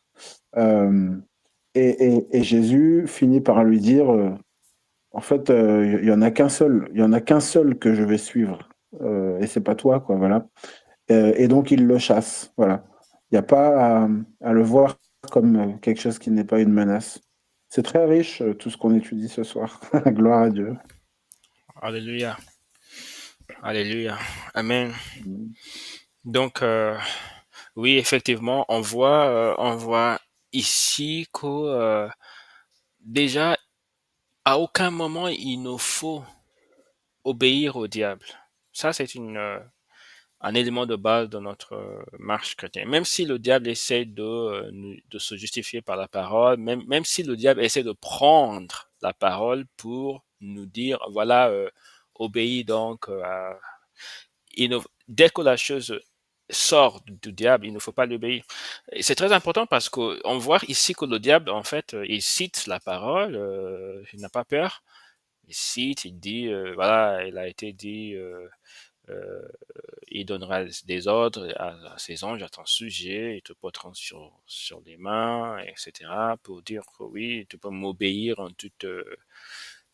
Euh, et Jésus finit par lui dire, en fait, il y en a qu'un seul, il y en a qu'un seul que je vais suivre, et c'est pas toi, quoi, voilà. Et donc, il le chasse. Voilà. Il n'y a pas à le voir comme quelque chose qui n'est pas une menace. C'est très riche, tout ce qu'on étudie ce soir. Gloire à Dieu. Alléluia. Alléluia. Amen. Mm. Donc, oui, effectivement, on voit ici que déjà, à aucun moment il nous faut obéir au diable. Ça, c'est un élément de base de notre marche chrétienne. Même si le diable essaie de se justifier par la parole, même si le diable essaie de prendre la parole pour nous dire, voilà, obéis donc dès que la chose sort du diable, il ne faut pas l'obéir. Et c'est très important parce qu'on voit ici que le diable, en fait, il cite la parole, il n'a pas peur. Il cite, il dit, voilà, il a été dit, euh, il donnera des ordres à ses anges à ton sujet, ils te porteront sur les mains, etc., pour dire que oui, tu peux m'obéir en toute,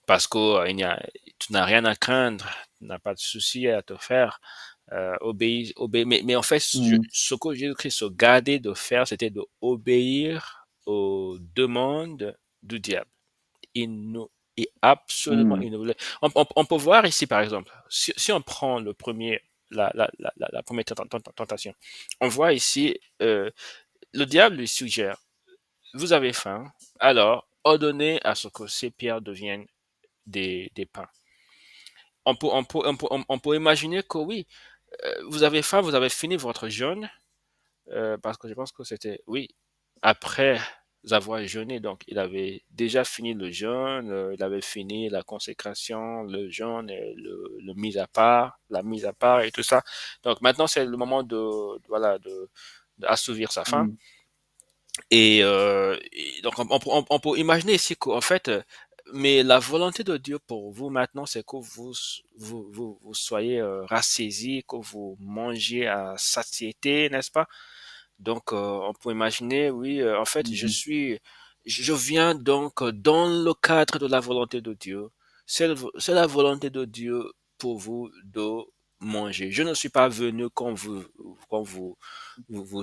parce que tu n'as rien à craindre, tu n'as pas de souci à te faire. Obéir. Mais en fait, Mm. ce que Jésus-Christ se gardait de faire, c'était d'obéir aux demandes du diable. Il nous, et absolument, Mm. il nous voulait. On peut voir ici, par exemple, si on prend la première tentation, on voit ici, le diable lui suggère, vous avez faim, alors ordonnez à ce que ces pierres deviennent des pains. On peut imaginer que oui, vous avez faim, vous avez fini votre jeûne, parce que je pense que c'était, oui, après avoir jeûné, donc il avait déjà fini le jeûne, il avait fini la consécration, le jeûne, et le mise à part, la mise à part et tout ça. Donc maintenant, c'est le moment voilà, d'assouvir sa faim. Mm. Et donc, on peut imaginer ici qu'en fait, mais la volonté de Dieu pour vous maintenant, c'est que vous soyez rassaisis, que vous mangiez à satiété, n'est-ce pas? Donc, on peut imaginer, oui, en fait, Mm. je viens donc dans le cadre de la volonté de Dieu. C'est la volonté de Dieu pour vous de manger. Je ne suis pas venu quand vous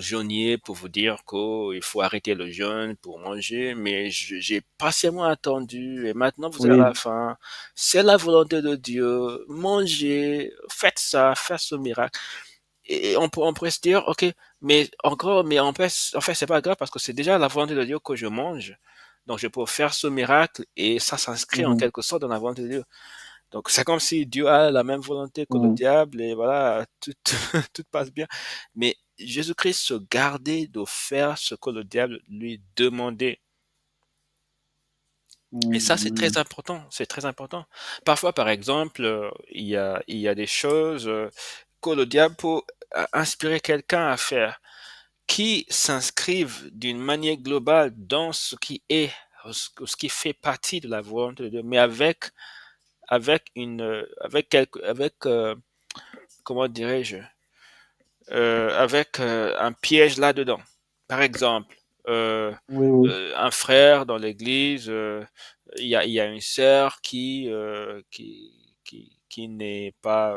jeûniez pour vous dire qu'il faut arrêter le jeûne pour manger, mais j'ai patiemment attendu et maintenant vous êtes à la Oui. fin. C'est la volonté de Dieu. Mangez, faites ça, faites ce miracle. Et on pourrait se dire, ok, mais en fait, c'est pas grave parce que c'est déjà la volonté de Dieu que je mange. Donc, je peux faire ce miracle et ça s'inscrit en Mhm. quelque sorte dans la volonté de Dieu. Donc, c'est comme si Dieu a la même volonté que le Mm. diable et voilà, tout, tout passe bien. Mais Jésus-Christ se gardait de faire ce que le diable lui demandait. Et ça, c'est très Mm. important. C'est très important. Parfois, par exemple, il y a des choses que le diable peut inspirer quelqu'un à faire qui s'inscrivent d'une manière globale dans ce qui est, ce qui fait partie de la volonté de Dieu, mais avec comment dirais-je, avec un piège là-dedans. Par exemple, euh, Oui, oui. un frère dans l'église, il y a une sœur qui n'est pas,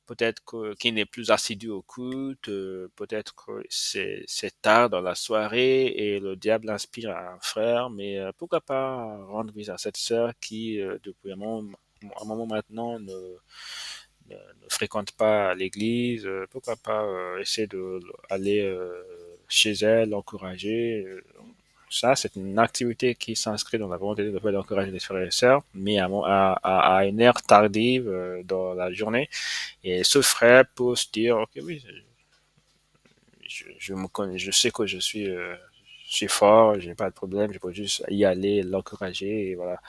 peut-être qui n'est plus assidue au culte, peut-être que c'est tard dans la soirée et le diable inspire à un frère, mais pourquoi pas rendre visite à cette sœur qui, depuis un moment maintenant, ne fréquente pas l'église, pourquoi pas essayer d'aller chez elle, l'encourager. Ça, c'est une activité qui s'inscrit dans la volonté de Dieu d'encourager les frères et sœurs, mais à une heure tardive dans la journée. Et ce frère peut se dire, ok, oui, je me connais, je sais que je suis fort, j'ai pas de problème, je peux juste y aller, l'encourager, et voilà.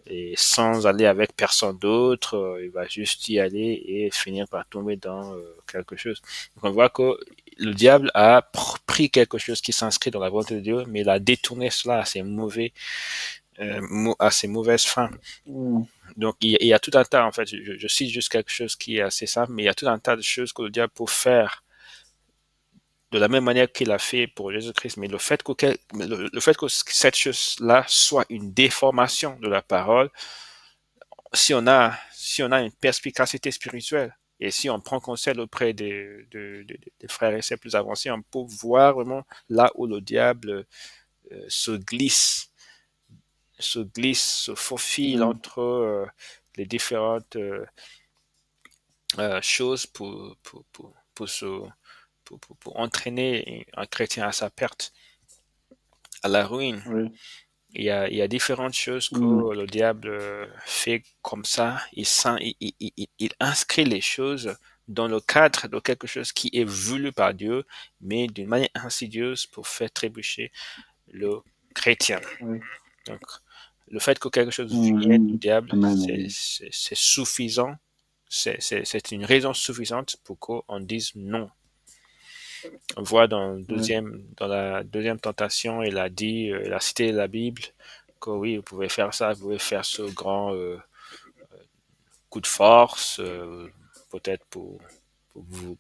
Et sans aller avec personne d'autre, il va juste y aller et finir par tomber dans quelque chose. Donc on voit que le diable a pris quelque chose qui s'inscrit dans la volonté de Dieu, mais il a détourné cela à ses à ses mauvaises fins. Mm. Donc il y a tout un tas, en fait, je cite juste quelque chose qui est assez simple, mais il y a tout un tas de choses que le diable peut faire de la même manière qu'il a fait pour Jésus-Christ, mais le fait que cette chose-là soit une déformation de la parole, si on a une perspicacité spirituelle et si on prend conseil auprès des frères et sœurs plus avancés, on peut voir vraiment là où le diable se glisse, se faufile Mm. entre les différentes choses pour entraîner un chrétien à sa perte, à la ruine. Oui. Il y a différentes choses Mm. que le diable fait comme ça. Il inscrit les choses dans le cadre de quelque chose qui est voulu par Dieu, mais d'une manière insidieuse pour faire trébucher le chrétien. Oui. Donc, le fait que quelque chose vienne du Mm. diable, Amen, amen. c'est suffisant. C'est une raison suffisante pour qu'on dise non. On voit Oui. dans la deuxième tentation, il a dit, il a cité la Bible, que oui, vous pouvez faire ça, vous pouvez faire ce grand coup de force, peut-être pour vous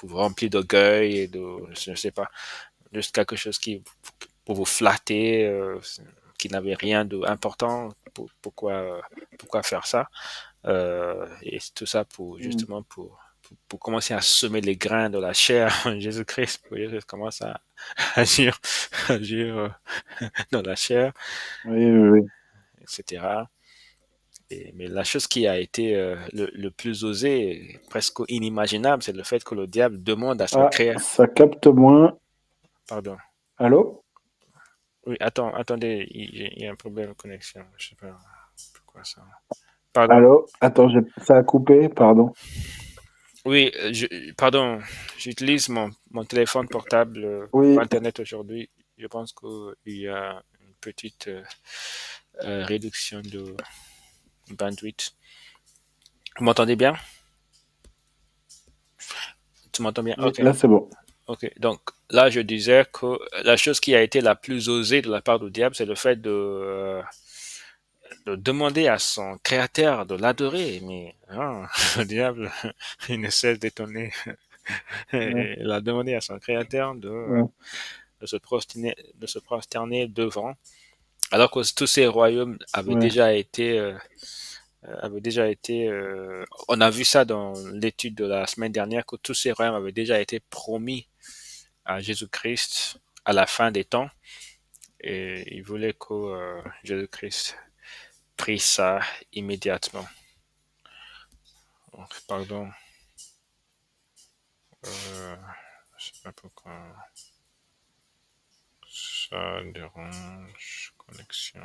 remplir d'orgueil et de, je ne sais pas, juste quelque chose pour vous flatter, qui n'avait rien d'important. Pourquoi faire ça? Et tout ça pour Mm. justement pour commencer à semer les grains de la chair en Jésus-Christ, pour Jésus commence à agir, agir dans la chair, Oui, oui, oui. etc. Mais la chose qui a été le plus osé, presque inimaginable, c'est le fait que le diable demande à son Ah, créateur. ça capte moins. Pardon. Allô? Oui, attendez, il y a un problème de connexion. Je sais pas pourquoi ça. Pardon. Allô? Attends, ça a coupé, pardon. Oui, pardon, j'utilise mon téléphone portable pour Oui, Internet aujourd'hui. Je pense qu'il y a une petite réduction de bandwidth. Vous m'entendez bien? Tu m'entends bien? oui, Ok. là c'est bon. Ok. Donc là, je disais que la chose qui a été la plus osée de la part du diable, c'est le fait de demander à son créateur de l'adorer. Mais non, le diable, il ne cesse d'étonner. Ouais, Il a demandé à son créateur ouais, de se prosterner devant, alors que tous ces royaumes ouais. avaient déjà été, on a vu ça dans l'étude de la semaine dernière, que tous ces royaumes avaient déjà été promis à Jésus-Christ à la fin des temps, et il voulait que Jésus-Christ prise ça immédiatement. Donc, pardon, euh, je sais pas pourquoi ça dérange, connexion.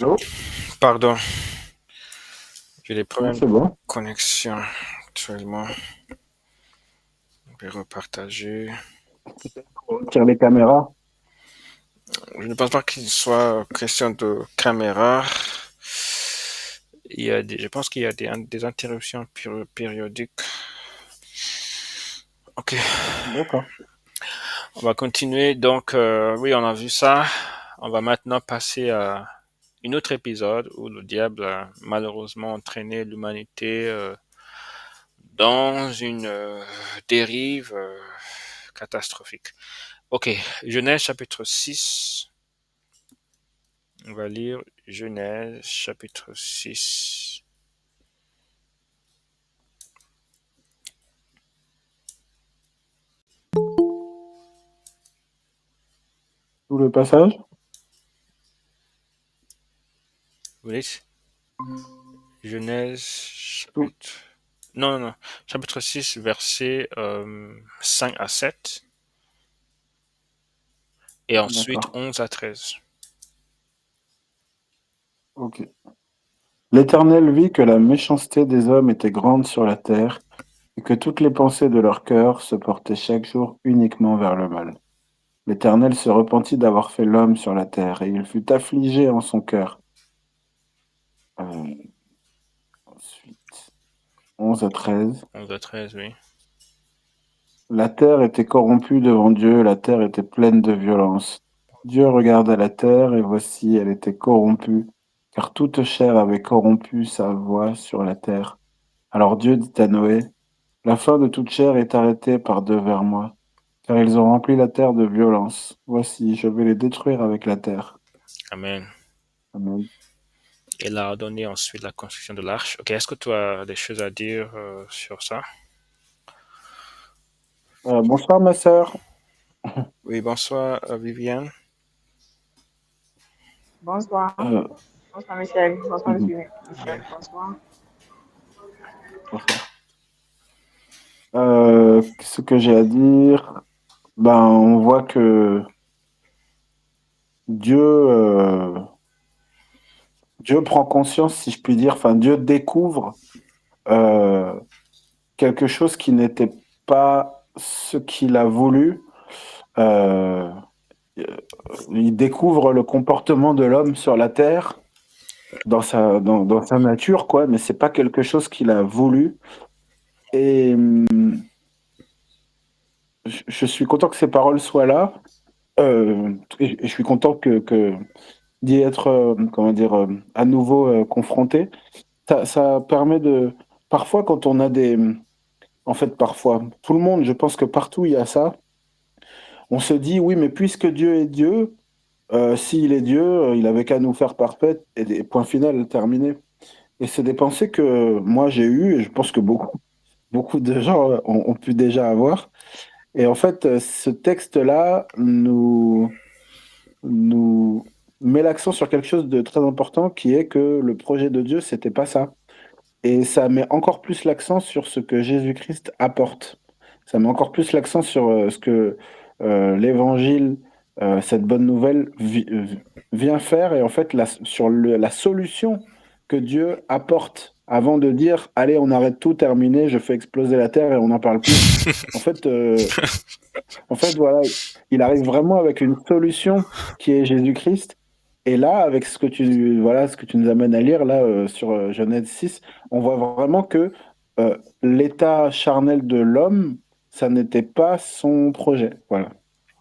Allô? Pardon, j'ai des Non, problèmes c'est de bon. connexion actuellement. Je vais repartager. On retire les caméras. Je ne pense pas qu'il soit question de caméra. Je pense qu'il y a des interruptions périodiques. Ok, D'accord. on va continuer. Donc, oui, on a vu ça. On va maintenant passer à un autre épisode où le diable a malheureusement entraîné l'humanité dans une dérive catastrophique. Ok, Genèse chapitre 6. On va lire Genèse chapitre 6. Tout le passage? Vous voulez Genèse Tout. chapitre... Non, non, non. Chapitre 6, versets 5 à 7. Et ensuite D'accord. 11 à 13. Ok. L'Éternel vit que la méchanceté des hommes était grande sur la terre et que toutes les pensées de leur cœur se portaient chaque jour uniquement vers le mal. L'Éternel se repentit d'avoir fait l'homme sur la terre et il fut affligé en son cœur. Ensuite, 11 à 13. 11 à 13, oui. La terre était corrompue devant Dieu, la terre était pleine de violence. Dieu regarda la terre, et voici, elle était corrompue, car toute chair avait corrompu sa voie sur la terre. Alors Dieu dit à Noé, la fin de toute chair est arrêtée par devers moi, car ils ont rempli la terre de violence. Voici, je vais les détruire avec la terre. Amen. Amen. Il a ordonné ensuite la construction de l'arche. Ok, est-ce que tu as des choses à dire sur ça? Bonsoir, ma sœur. Oui, bonsoir Viviane. Bonsoir. Euh, Bonsoir, Michel. Bonsoir, mhm, monsieur Michel. Bonsoir. bonsoir. Ce que j'ai à dire, ben, on voit que Dieu, Dieu prend conscience, si je puis dire, enfin Dieu découvre euh, quelque chose qui n'était pas ce qu'il a voulu. Euh, il découvre le comportement de l'homme sur la terre, dans sa nature, quoi, mais c'est pas quelque chose qu'il a voulu. Et je suis content que ces paroles soient là. Et je suis content que d'y être, comment dire, à nouveau confronté. Ça permet de. Parfois, quand on a des. En fait, parfois, tout le monde, je pense que partout il y a ça. On se dit, oui, mais puisque Dieu est Dieu, s'il est Dieu, il avait qu'à nous faire parfaits et point final, terminé. Et c'est des pensées que moi j'ai eues et je pense que beaucoup de gens ont pu déjà avoir. Et en fait, ce texte-là nous met l'accent sur quelque chose de très important qui est que le projet de Dieu, c'était pas ça. Et ça met encore plus l'accent sur ce que Jésus-Christ apporte. Ça met encore plus l'accent sur ce que l'Évangile, cette bonne nouvelle, vient faire et en fait sur la solution que Dieu apporte avant de dire, allez, on arrête tout, terminé, je fais exploser la terre et on n'en parle plus. En fait, voilà, il arrive vraiment avec une solution qui est Jésus-Christ. Et là, avec ce que tu nous amènes à lire là sur Genèse 6, on voit vraiment que l'état charnel de l'homme, ça n'était pas son projet. Voilà.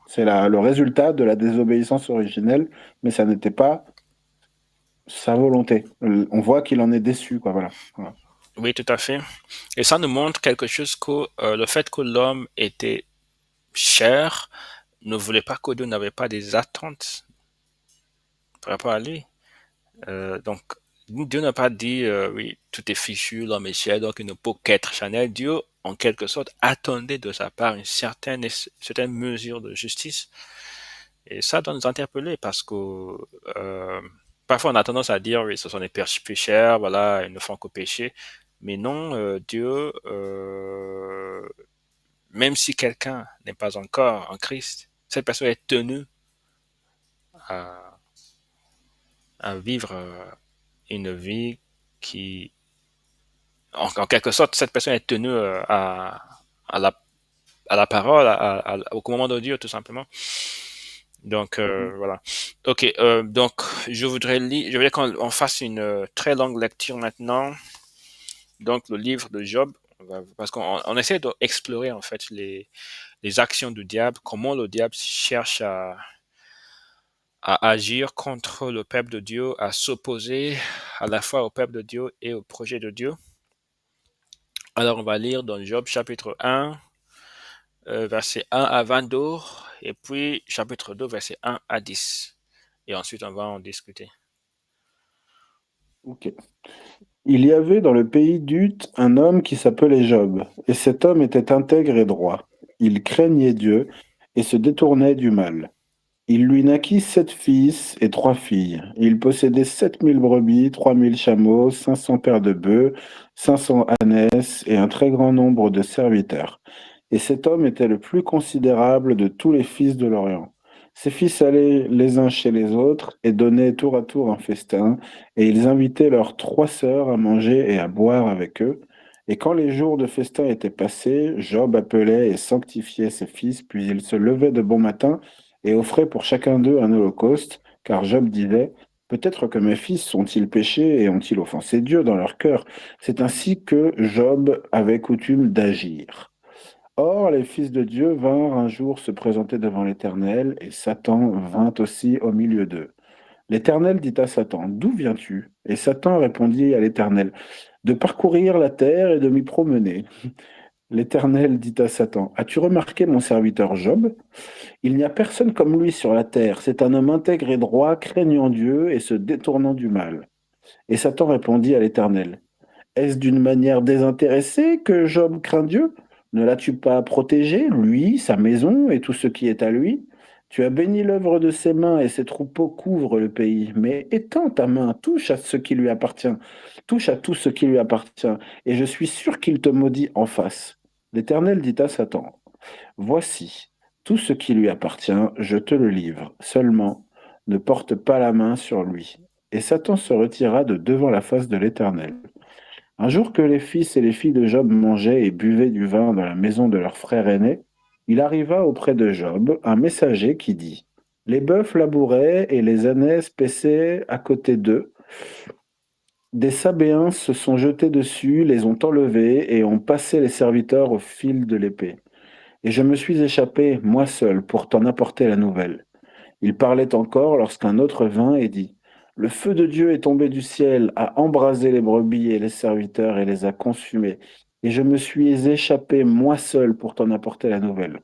C'est le résultat de la désobéissance originelle, mais ça n'était pas sa volonté. On voit qu'il en est déçu, quoi. Voilà. Voilà. Oui, tout à fait. Et ça nous montre quelque chose que le fait que l'homme était cher ne voulait pas que Dieu n'avait pas des attentes par rapport à lui. Donc, Dieu n'a pas dit, oui, tout est fichu, l'homme est cher, donc il ne peut qu'être charnel. Dieu, en quelque sorte, attendait de sa part certaine mesure de justice. Et ça doit nous interpeller parce que parfois on a tendance à dire, oui, ce sont des pécheurs, voilà, ils ne font que pécher. Mais non, Dieu, même si quelqu'un n'est pas encore en Christ, cette personne est tenue à, à vivre une vie qui, en quelque sorte, cette personne est tenue à la, à la parole, au commandement de Dieu, tout simplement. Donc, voilà. Ok, donc, je voudrais qu'on fasse une très longue lecture maintenant. Donc, le livre de Job, parce qu'on essaie d'explorer, en fait, les actions du diable, comment le diable cherche à agir contre le peuple de Dieu, à s'opposer à la fois au peuple de Dieu et au projet de Dieu. Alors, on va lire dans Job chapitre 1, verset 1 à 22, et puis chapitre 2, verset 1 à 10. Et ensuite, on va en discuter. Ok. Il y avait dans le pays d'Uth un homme qui s'appelait Job, et cet homme était intègre et droit. Il craignait Dieu et se détournait du mal. Il lui naquit 7 fils et 3 filles. Il possédait 7 000 brebis, 3 000 chameaux, 500 paires de bœufs, 500 ânesses et un très grand nombre de serviteurs. Et cet homme était le plus considérable de tous les fils de l'Orient. Ses fils allaient les uns chez les autres et donnaient tour à tour un festin, et ils invitaient leurs 3 sœurs à manger et à boire avec eux. Et quand les jours de festin étaient passés, Job appelait et sanctifiait ses fils, puis il se levait de bon matin et offrait pour chacun d'eux un holocauste, car Job disait, peut-être que mes fils ont-ils péché et ont-ils offensé Dieu dans leur cœur. C'est ainsi que Job avait coutume d'agir. Or, les fils de Dieu vinrent un jour se présenter devant l'Éternel, et Satan vint aussi au milieu d'eux. L'Éternel dit à Satan, d'où viens-tu? Et Satan répondit à l'Éternel, de parcourir la terre et de m'y promener. L'Éternel dit à Satan, as-tu remarqué mon serviteur Job? Il n'y a personne comme lui sur la terre. C'est un homme intègre et droit, craignant Dieu et se détournant du mal. Et Satan répondit à l'Éternel, est-ce d'une manière désintéressée que Job craint Dieu? Ne l'as-tu pas protégé, lui, sa maison et tout ce qui est à lui? Tu as béni l'œuvre de ses mains et ses troupeaux couvrent le pays. Mais étends ta main, touche à ce qui lui appartient, touche à tout ce qui lui appartient, et je suis sûr qu'il te maudit en face. L'Éternel dit à Satan, voici, tout ce qui lui appartient, je te le livre. Seulement, ne porte pas la main sur lui. Et Satan se retira de devant la face de l'Éternel. Un jour que les fils et les filles de Job mangeaient et buvaient du vin dans la maison de leur frère aîné, il arriva auprès de Job un messager qui dit, les bœufs labouraient et les ânesses paissaient à côté d'eux. Des Sabéens se sont jetés dessus, les ont enlevés et ont passé les serviteurs au fil de l'épée. Et je me suis échappé, moi seul, pour t'en apporter la nouvelle. Il parlait encore lorsqu'un autre vint et dit, le feu de Dieu est tombé du ciel, a embrasé les brebis et les serviteurs et les a consumés. Et je me suis échappé, moi seul, pour t'en apporter la nouvelle.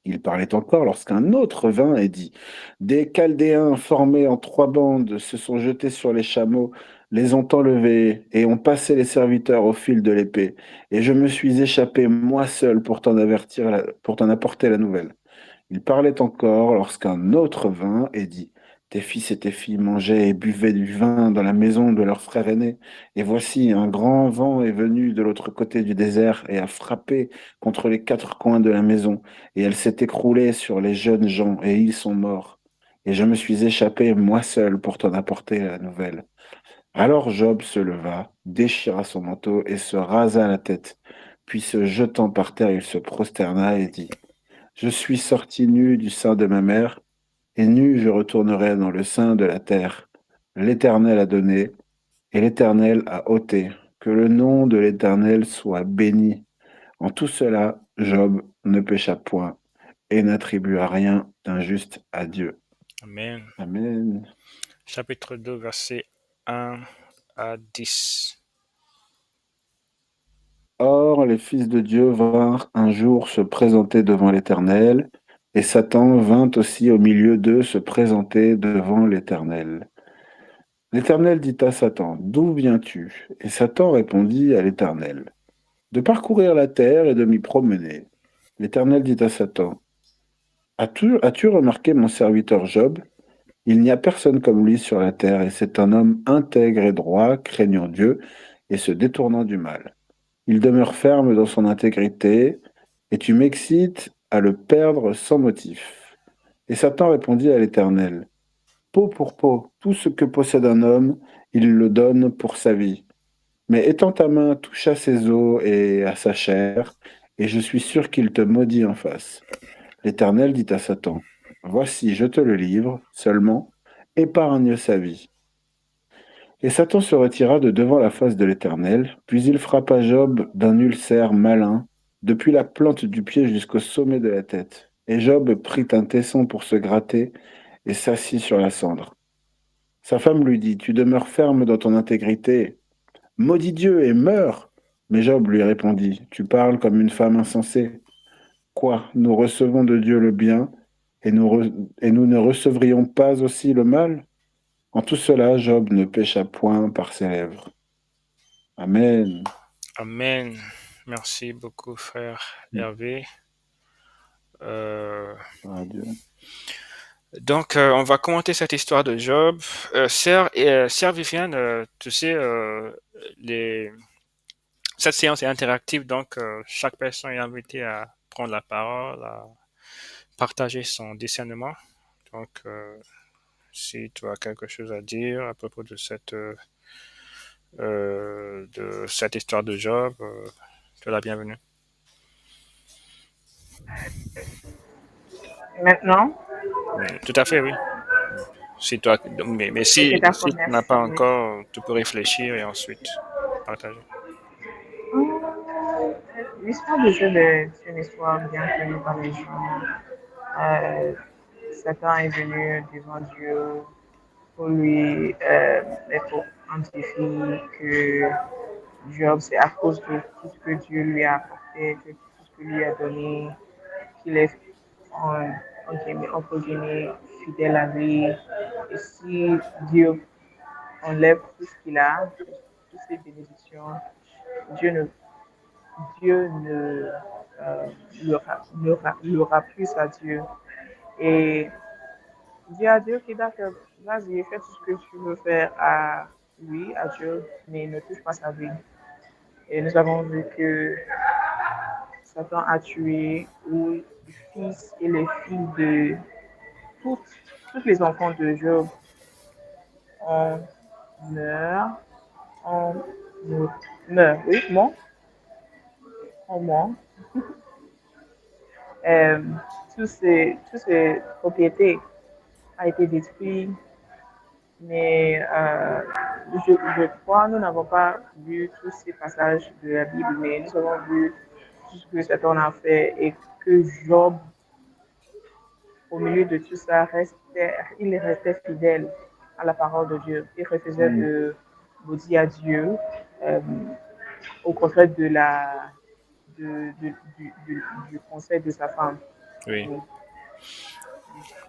Il parlait encore lorsqu'un autre vint et dit, des Chaldéens formés en 3 bandes se sont jetés sur les chameaux, les ont enlevés et ont passé les serviteurs au fil de l'épée. Et je me suis échappé, moi seul, pour t'en apporter la nouvelle. Il parlait encore lorsqu'un autre vint et dit, tes fils et tes filles mangeaient et buvaient du vin dans la maison de leur frère aîné. Et voici, un grand vent est venu de l'autre côté du désert et a frappé contre les 4 coins de la maison. Et elle s'est écroulée sur les jeunes gens et ils sont morts. Et je me suis échappé, moi seul, pour t'en apporter la nouvelle. Alors Job se leva, déchira son manteau et se rasa la tête. Puis se jetant par terre, il se prosterna et dit, je suis sorti nu du sein de ma mère, et nu je retournerai dans le sein de la terre. L'Éternel a donné, et l'Éternel a ôté. Que le nom de l'Éternel soit béni. En tout cela, Job ne pécha point et n'attribua rien d'injuste à Dieu. Amen. Amen. Chapitre 2, verset 1 à 10. Or, les fils de Dieu vinrent un jour se présenter devant l'Éternel, et Satan vint aussi au milieu d'eux se présenter devant l'Éternel. L'Éternel dit à Satan, d'où viens-tu? Et Satan répondit à l'Éternel, de parcourir la terre et de m'y promener. L'Éternel dit à Satan, as-tu remarqué mon serviteur Job? Il n'y a personne comme lui sur la terre, et c'est un homme intègre et droit, craignant Dieu et se détournant du mal. Il demeure ferme dans son intégrité, et tu m'excites à le perdre sans motif. Et Satan répondit à l'Éternel, peau pour peau, tout ce que possède un homme, il le donne pour sa vie. Mais étends ta main, touche à ses os et à sa chair, et je suis sûr qu'il te maudit en face. L'Éternel dit à Satan, voici, je te le livre, seulement épargne sa vie. Et Satan se retira de devant la face de l'Éternel, puis il frappa Job d'un ulcère malin, depuis la plante du pied jusqu'au sommet de la tête. Et Job prit un tesson pour se gratter et s'assit sur la cendre. Sa femme lui dit, tu demeures ferme dans ton intégrité. Maudis Dieu et meurs. Mais Job lui répondit, tu parles comme une femme insensée. Quoi, nous recevons de Dieu le bien et nous ne recevrions pas aussi le mal? En tout cela, Job ne pécha point par ses lèvres. Amen. Amen. Merci beaucoup, frère Hervé. Adieu. Donc, on va commenter cette histoire de Job. Sœur Viviane, tu sais, cette séance est interactive, donc chaque personne est invitée à prendre la parole, à partager son discernement. Donc, si tu as quelque chose à dire à propos de cette histoire de Job, tu es la bienvenue. Maintenant? Tout à fait, oui. Si toi, mais si Ok, tu d'accord, n'as merci. pas encore, tu peux réfléchir et ensuite partager. L'histoire de Job est une histoire bien connue par les gens. Euh, Satan est venu devant Dieu pour lui mettre en défi que Job, c'est à cause de tout ce que Dieu lui a apporté, de tout ce que lui a donné, qu'il est entre guillemets fidèle à lui. Et si Dieu enlève tout ce qu'il a, toutes ses bénédictions, Dieu ne, Dieu ne l'aura plus à Dieu. Et dis à Dieu, ok, d'accord, vas-y, fais tout ce que tu veux faire à lui, à Dieu, mais ne touche pas sa vie. Et nous avons vu que Satan a tué les fils et les filles de tous les enfants de Job. On meurt, on meurt, oui, bon, on meurt. Euh, toutes ces propriétés ont été détruites, mais je crois nous n'avons pas vu tous ces passages de la Bible, mais nous avons vu tout ce que Satan a fait et que Job, au milieu de tout ça, il restait fidèle à la parole de Dieu. Il refusait de maudire Dieu, au contraire du conseil de sa femme. Oui.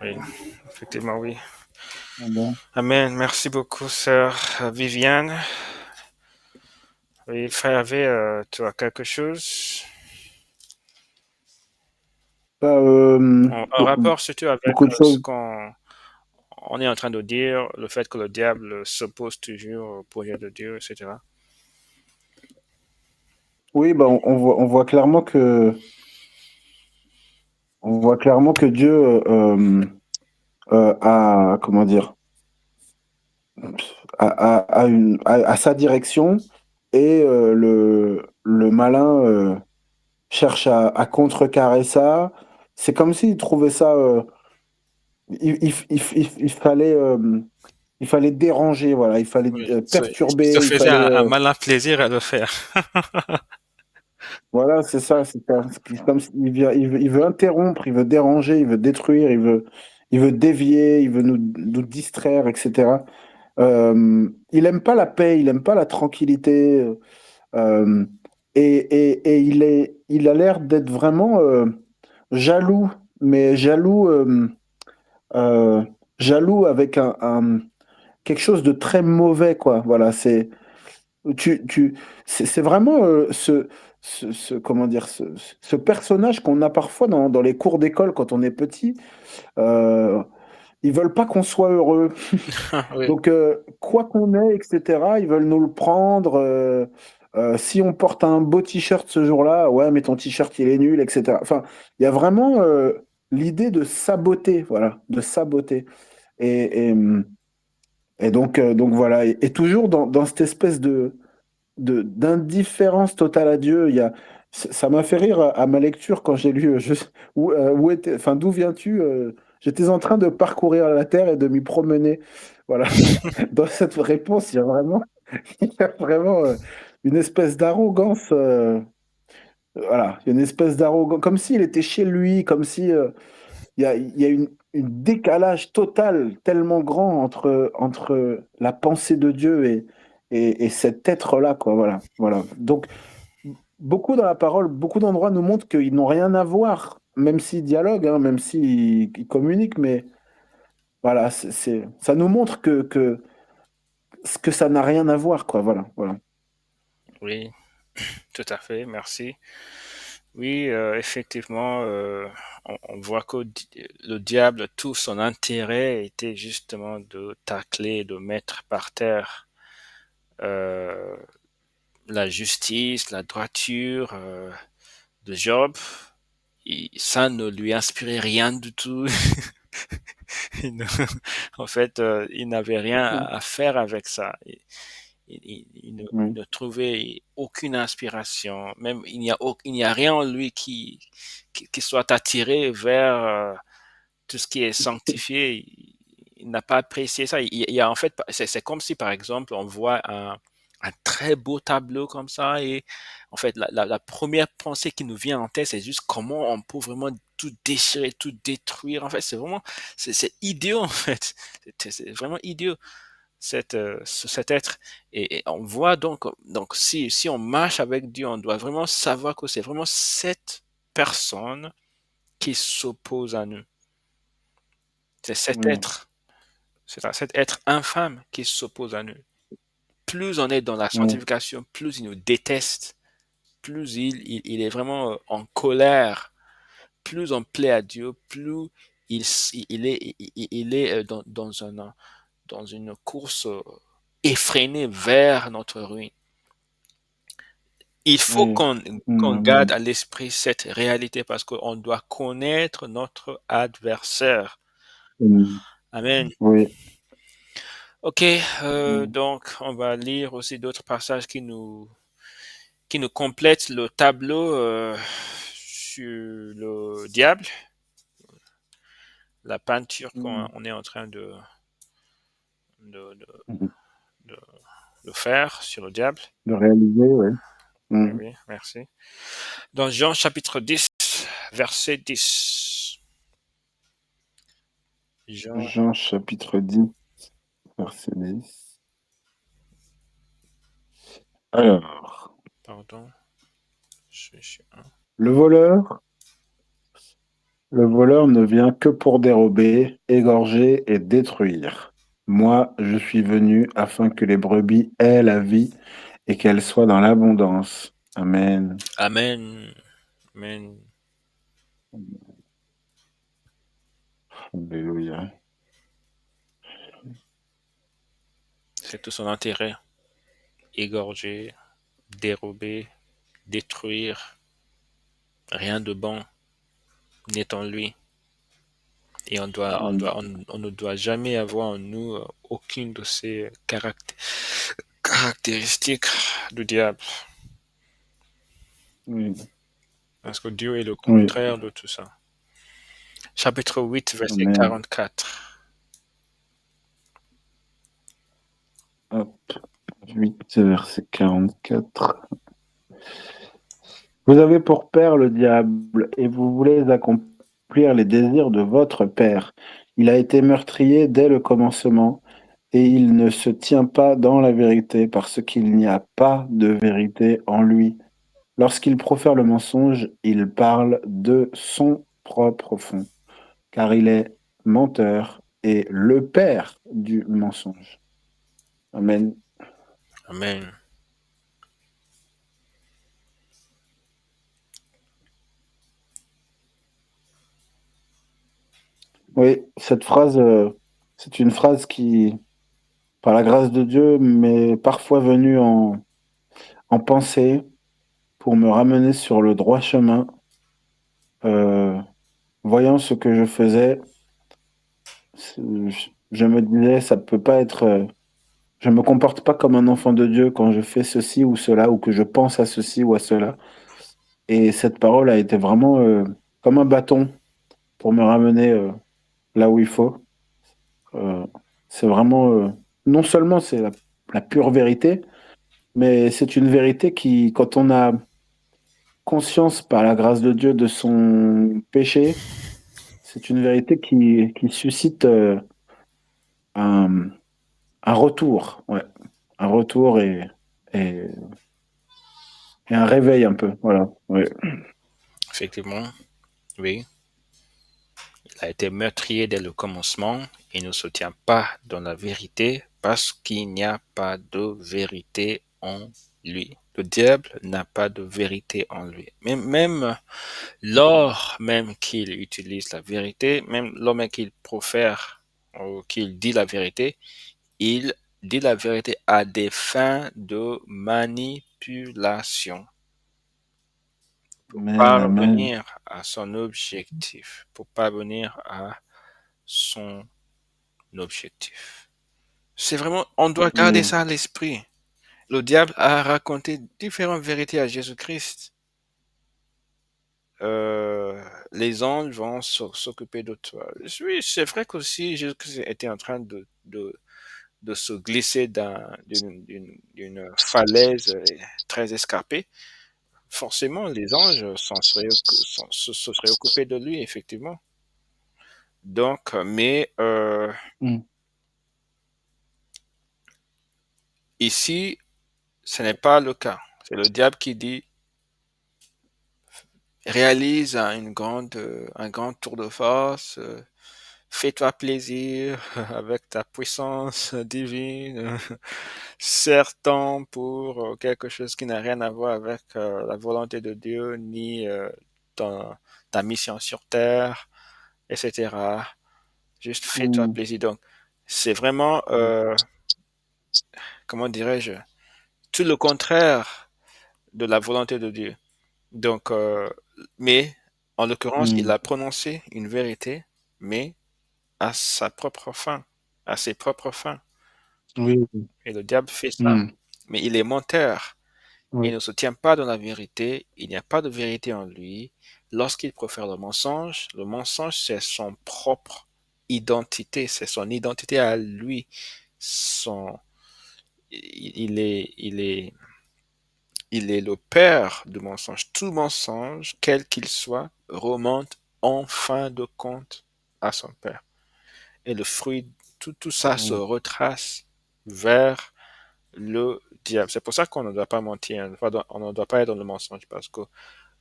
Oui, effectivement, oui. Amen. Amen. Merci beaucoup, sœur Viviane. Oui, frère Hervé, tu as quelque chose en rapport surtout avec beaucoup de ce choses. qu'on est en train de dire, le fait que le diable s'oppose toujours au projet de Dieu, etc. Oui, bah, on voit clairement que Dieu a, comment dire, a sa direction et le malin cherche à contrecarrer ça. C'est comme s'il trouvait ça, il fallait déranger, voilà, il fallait Oui, il se perturber, il faisait fallait, un malin plaisir à le faire. voilà, c'est ça, c'est comme il veut interrompre, il veut déranger, il veut détruire, il veut dévier, il veut nous distraire, etc. Il aime pas la paix, il aime pas la tranquillité, euh, et il a l'air d'être vraiment jaloux, mais euh, jaloux avec quelque chose de très mauvais, quoi. Voilà, tu, tu, c'est vraiment comment dire, ce personnage qu'on a parfois dans les cours d'école quand on est petit. Euh, Ils veulent pas qu'on soit heureux. Oui, Donc, quoi qu'on ait, etc., ils veulent nous le prendre. Si on porte un beau t-shirt ce jour-là, ouais, mais ton t-shirt, il est nul, etc. Enfin, il y a vraiment l'idée de saboter, voilà, de saboter. Et, et, et donc voilà. Et toujours dans cette espèce d'indifférence totale à Dieu. Ça m'a fait rire à ma lecture quand j'ai lu enfin, d'où viens-tu? J'étais en train de parcourir la terre et de m'y promener. Voilà. Dans cette réponse, il y a vraiment une espèce d'arrogance. Voilà, il y a une espèce d'arrogance, comme s'il était chez lui, comme si il y a une décalage total tellement grand entre la pensée de Dieu et cet être-là, quoi. Voilà, voilà. Donc, beaucoup dans la parole, beaucoup d'endroits nous montrent qu'ils n'ont rien à voir, même s'ils dialoguent, hein, même s'ils communiquent, mais voilà, ça nous montre que ça n'a rien à voir, quoi. Voilà, voilà. Oui, tout à fait, merci. Oui, effectivement, on voit que le diable, tout son intérêt était justement de tacler, de mettre par terre euh, la justice, la droiture de Job. Ça ne lui inspirait rien du tout. Il ne- En fait, il n'avait rien à faire avec ça. Il Oui, ne trouvait aucune inspiration. Même il n'y a rien en lui qui soit attiré vers tout ce qui est sanctifié. Il n'a pas apprécié ça. Il y a en fait, c'est comme si par exemple on voit un très beau tableau comme ça et en fait la première pensée qui nous vient en tête c'est juste comment on peut vraiment tout déchirer, tout détruire. En fait, c'est vraiment c'est idiot en fait. C'est vraiment idiot cet être. Et on voit donc si on marche avec Dieu, on doit vraiment savoir que c'est vraiment cette personne qui s'oppose à nous. C'est cet oui, être, cet être infâme qui s'oppose à nous. Plus on est dans la oui, sanctification, plus il nous déteste, plus il est vraiment en colère, plus on plaît à Dieu, plus il est dans une course effrénée vers notre ruine. Il faut oui. qu'on garde Amen. à l'esprit cette réalité parce qu'on doit connaître notre adversaire. Amen. Oui. Ok, donc on va lire aussi d'autres passages qui nous complètent le tableau sur le diable, la peinture qu'on on est en train de, de, de, de faire sur le diable. De réaliser, oui. Oui, oui, merci. Dans Jean chapitre 10, verset 10. Jean, Jean chapitre 10, verset 10. Alors, pardon, je suis un. le voleur, le voleur ne vient que pour dérober, égorger et détruire. Moi, je suis venu afin que les brebis aient la vie et qu'elles soient dans l'abondance. Amen. Amen. Amen. Alléluia. C'est tout son intérêt. Égorger, dérober, détruire. Rien de bon n'est en lui. Et on ne doit jamais avoir en nous aucune de ces caractéristiques du diable. Oui, Parce que Dieu est le oui. contraire de tout ça. Chapitre 8, verset Amen. 44. Hop, 8, verset 44. Vous avez pour père le diable, et vous voulez accomplir les désirs de votre père. Il a été meurtrier dès le commencement, et il ne se tient pas dans la vérité, parce qu'il n'y a pas de vérité en lui. Lorsqu'il profère le mensonge, il parle de son propre fond, car il est menteur et le père du mensonge. Amen. Amen. Oui, cette phrase, c'est une phrase qui, par la grâce de Dieu, m'est parfois venue en pensée pour me ramener sur le droit chemin. Euh, Voyant ce que je faisais, je me disais, ça peut pas être. Je me comporte pas comme un enfant de Dieu quand je fais ceci ou cela, ou que je pense à ceci ou à cela. Et cette parole a été vraiment comme un bâton pour me ramener là où il faut. Euh, c'est vraiment, non seulement c'est la pure vérité, mais c'est une vérité qui, quand on a conscience par la grâce de Dieu de son péché, c'est une vérité qui suscite un, un retour, ouais, un retour et, et un réveil un peu, voilà. Ouais. Effectivement, oui. Il a été meurtrier dès le commencement et ne se tient pas dans la vérité parce qu'il n'y a pas de vérité en lui. Le diable n'a pas de vérité en lui. Même lors même qu'il utilise la vérité, même lors même qu'il profère ou qu'il dit la vérité, il dit la vérité à des fins de manipulation pour Amen, amen. parvenir à son objectif, pour parvenir à son objectif. C'est vraiment, on doit garder Amen. ça à l'esprit. Le diable a raconté différentes vérités à Jésus-Christ. Euh, les anges vont s'occuper de toi. Oui, c'est vrai qu'aussi Jésus-Christ était en train de se glisser d'une falaise très escarpée. Forcément, les anges se seraient occupés de lui, effectivement. Donc, mais Mm, ici, ce n'est pas le cas. C'est le diable qui dit réalise un grand tour de force, fais-toi plaisir avec ta puissance divine, serre-t'en pour quelque chose qui n'a rien à voir avec la volonté de Dieu ni ton- ta mission sur terre, etc. Juste fais-toi mm, plaisir. Donc, c'est vraiment, comment dirais-je, tout le contraire de la volonté de Dieu. Donc, mais en l'occurrence, il mm. a prononcé une vérité, mais à sa propre fin, à ses propres fins. Oui. Et le diable fait ça. Mm, Mais il est menteur. Il oui. ne se tient pas dans la vérité. Il n'y a pas de vérité en lui. Lorsqu'il profère le mensonge, c'est son propre identité. C'est son identité à lui. Son, il est le père du mensonge. Tout mensonge, quel qu'il soit, remonte en fin de compte à son père. Et le fruit, tout ça se Mm, retrace vers le diable. C'est pour ça qu'on ne doit pas mentir, on ne doit pas être dans le mensonge, parce que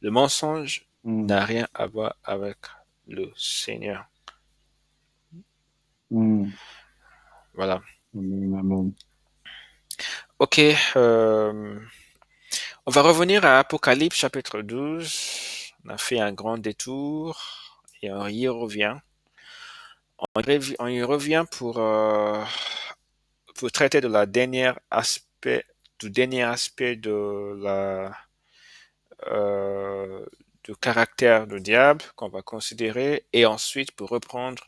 le mensonge mm, n'a rien à voir avec le Seigneur. mm. Voilà. Amen, amen. Ok, on va revenir à Apocalypse chapitre 12. On a fait un grand détour et on y revient. On y revient pour traiter de la dernière aspect, du dernier aspect de la euh, du caractère du diable qu'on va considérer et ensuite pour reprendre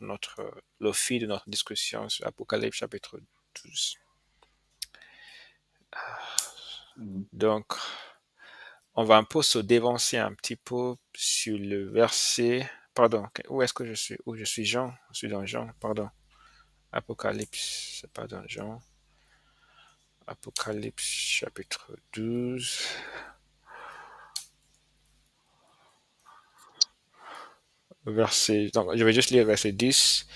le fil de notre discussion sur Apocalypse chapitre 12. Mm. Donc, on va un peu se dévancer un petit peu sur le verset. Pardon, où est-ce que je suis? Où je suis Jean? Je suis dans Jean, pardon. Apocalypse, c'est pas dans Jean. Apocalypse chapitre 12. Verset, donc, je vais juste lire verset 10.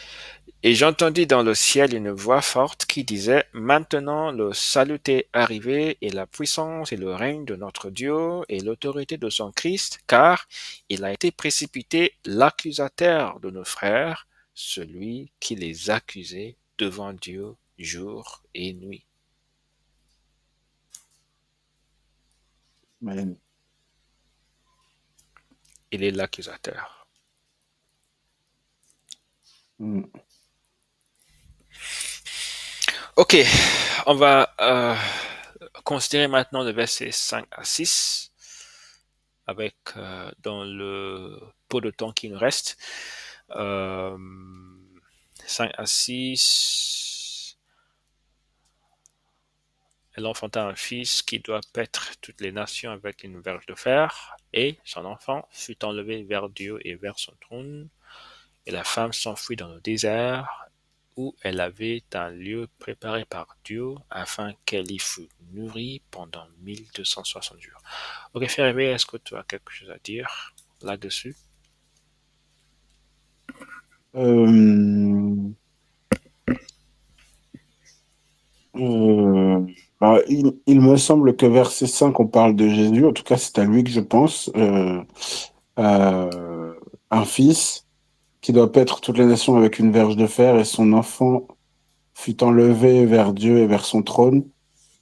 Et j'entendis dans le ciel une voix forte qui disait, maintenant le salut est arrivé et la puissance et le règne de notre Dieu et l'autorité de son Christ, car il a été précipité l'accusateur de nos frères, celui qui les accusait devant Dieu jour et nuit. Amen. Il est l'accusateur. Mm. Ok, on va considérer maintenant le verset 5 à 6 avec dans le peu de temps qui nous reste. Euh, 5 à 6. Elle enfanta un fils qui doit paître toutes les nations avec une verge de fer, et son enfant fut enlevé vers Dieu et vers son trône, et la femme s'enfuit dans le désert, où elle avait un lieu préparé par Dieu, afin qu'elle y fût nourrie pendant 1260 jours. Ok, frère Aimé, est-ce que tu as quelque chose à dire là-dessus? Euh, euh, il me semble que verset 5, on parle de Jésus. En tout cas, c'est à lui que je pense. Euh, un fils qui doit paître toutes les nations avec une verge de fer et son enfant fut enlevé vers Dieu et vers son trône.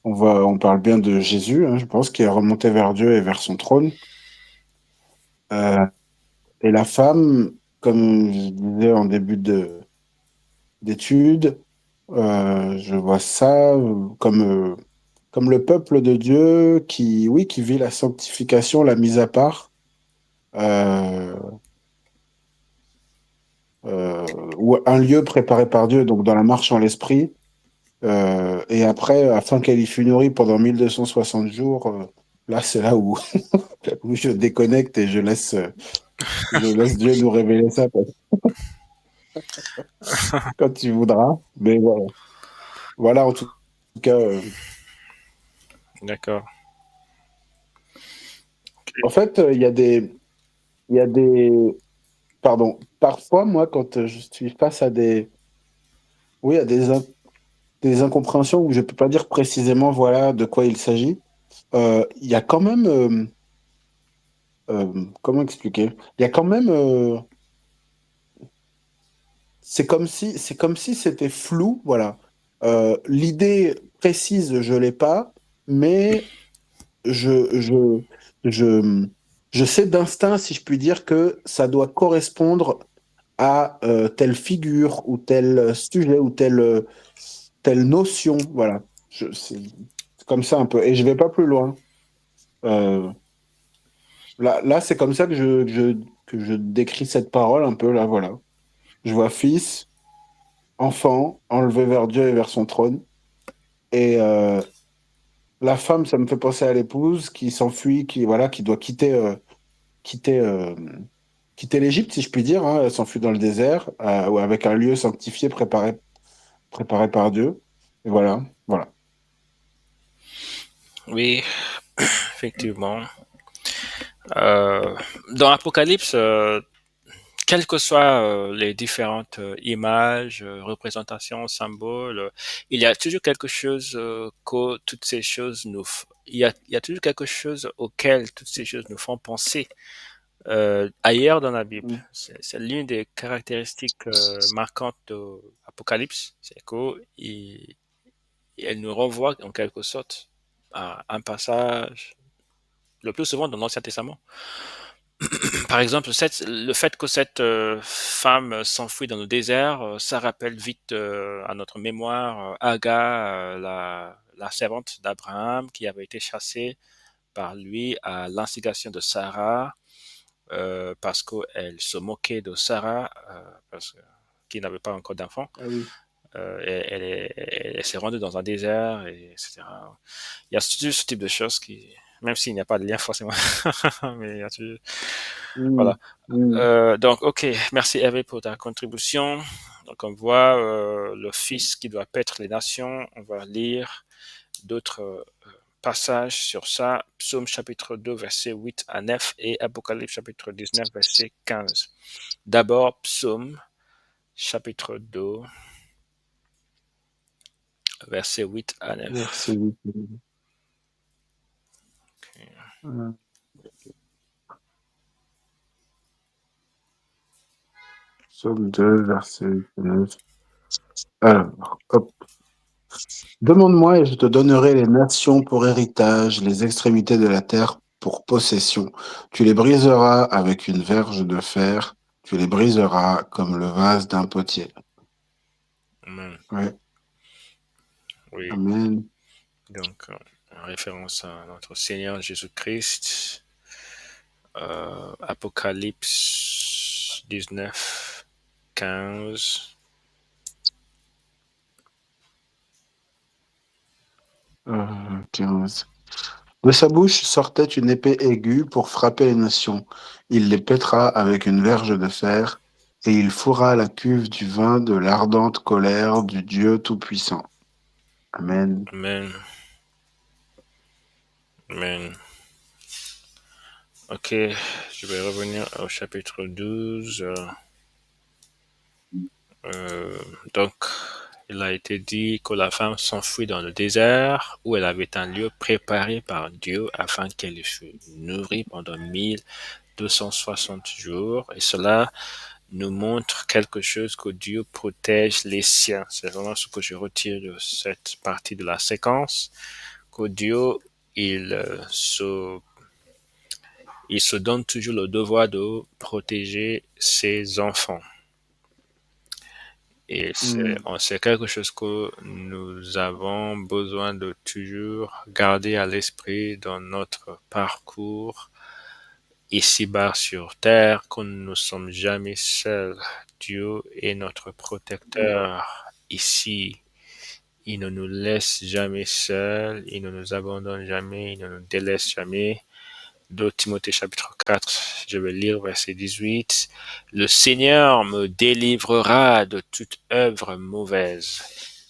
On parle bien de Jésus, hein, je pense, qui est remonté vers Dieu et vers son trône. Euh, et la femme, comme je disais en début d'étude, je vois ça comme le peuple de Dieu qui, oui, qui vit la sanctification, la mise à part, euh, ou un lieu préparé par Dieu, donc dans la marche en l'esprit. Et après, afin qu'elle y fût nourrie pendant 1260 jours, là, c'est là où, où je déconnecte et je laisse Dieu nous révéler ça quand tu voudras. Mais voilà. Voilà, en tout cas. D'accord. En fait, il y a des, pardon, parfois, moi, quand je suis face à oui, à des incompréhensions où je peux pas dire précisément, voilà, de quoi il s'agit, il y a quand même, comment expliquer? Il y a quand même, c'est comme si c'était flou, voilà. L'idée précise, je l'ai pas, mais je, je, je, je sais d'instinct, si je puis dire, que ça doit correspondre à telle figure ou tel sujet ou telle notion. Voilà. C'est comme ça un peu. Et je vais pas plus loin. Euh, là c'est comme ça que je décris cette parole un peu. Là, voilà. Je vois fils, enfant, enlevé vers Dieu et vers son trône. Et la femme, ça me fait penser à l'épouse qui s'enfuit, qui, voilà, qui doit quitter, quitter l'Égypte, si je puis dire, hein. Elle s'enfuit dans le désert, avec un lieu sanctifié préparé par Dieu. Et voilà, voilà. Oui, effectivement. Dans Apocalypse, quelles que soient les différentes images, représentations, symboles, il y a toujours quelque chose que toutes ces choses il y a toujours quelque chose auquel toutes ces choses nous font penser ailleurs dans la Bible. Mm. C'est l'une des caractéristiques marquantes de l'Apocalypse, c'est elle nous renvoie en quelque sorte à un passage, le plus souvent dans l'Ancien Testament. Par exemple, le fait que cette femme s'enfuit dans le désert, ça rappelle vite à notre mémoire Agar, la servante d'Abraham, qui avait été chassée par lui à l'instigation de Sarah, parce qu'elle se moquait de Sarah, qui n'avait pas encore d'enfant. Ah oui. Elle s'est rendue dans un désert, etc. Il y a toujours ce type de choses même s'il n'y a pas de lien forcément, mais il y a toujours, Mm. voilà. Mm. Donc, ok, merci Hervé pour ta contribution. Donc, on voit le Fils qui doit paître les nations. On va lire d'autres passages sur ça. Psaume chapitre 2, versets 8 à 9 et Apocalypse chapitre 19, verset 15. D'abord, Psaume chapitre 2, verset 8 à 9. Verset 8. Euh, Psaume 2, verset 8 et 9. Alors, hop. Demande-moi et je te donnerai les nations pour héritage, les extrémités de la terre pour possession. Tu les briseras avec une verge de fer, tu les briseras comme le vase d'un potier. Amen. Ouais. Oui, Amen. donc en référence à notre Seigneur Jésus-Christ, Apocalypse 19, 15. 15. De sa bouche sortait une épée aiguë pour frapper les nations. Il les pètera avec une verge de fer, et il fourra la cuve du vin de l'ardente colère du Dieu Tout-Puissant. Amen. Amen. Amen. Ok, je vais revenir au chapitre 12. Euh, donc, il a été dit que la femme s'enfuit dans le désert où elle avait un lieu préparé par Dieu afin qu'elle fût nourrie pendant 1260 jours. Et cela nous montre quelque chose que Dieu protège les siens. C'est vraiment ce que je retire de cette partie de la séquence, que Dieu, il, euh, se, il se donne toujours le devoir de protéger ses enfants. Et c'est quelque chose que nous avons besoin de toujours garder à l'esprit dans notre parcours ici-bas sur terre, que nous ne sommes jamais seuls. Dieu est notre protecteur ici. Il ne nous laisse jamais seuls, il ne nous abandonne jamais, il ne nous délaisse jamais. 2 Timothée chapitre 4, je vais lire verset 18. Le Seigneur me délivrera de toute œuvre mauvaise.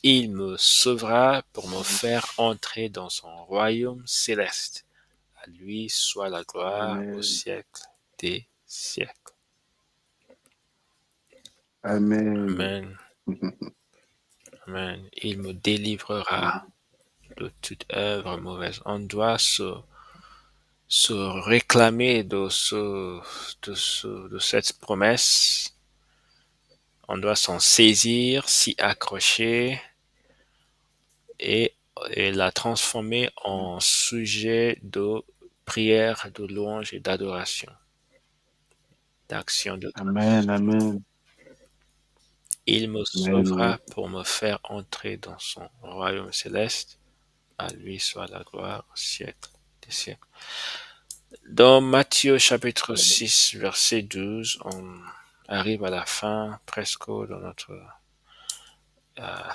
Il me sauvera pour me faire entrer dans son royaume céleste. À lui soit la gloire au Amen. siècle des siècles. Amen. Amen. Amen. Il me délivrera de toute œuvre mauvaise. On doit se réclamer de cette promesse. On doit s'en saisir, s'y accrocher et, et la transformer en sujet de prière, de louange et d'adoration, d'action de grâce. Amen. Amen. Il me Amen. sauvera pour me faire entrer dans son royaume céleste. À lui soit la gloire au siècle des siècles. Dans Matthieu chapitre 6, verset 12, on arrive à la fin presque de notre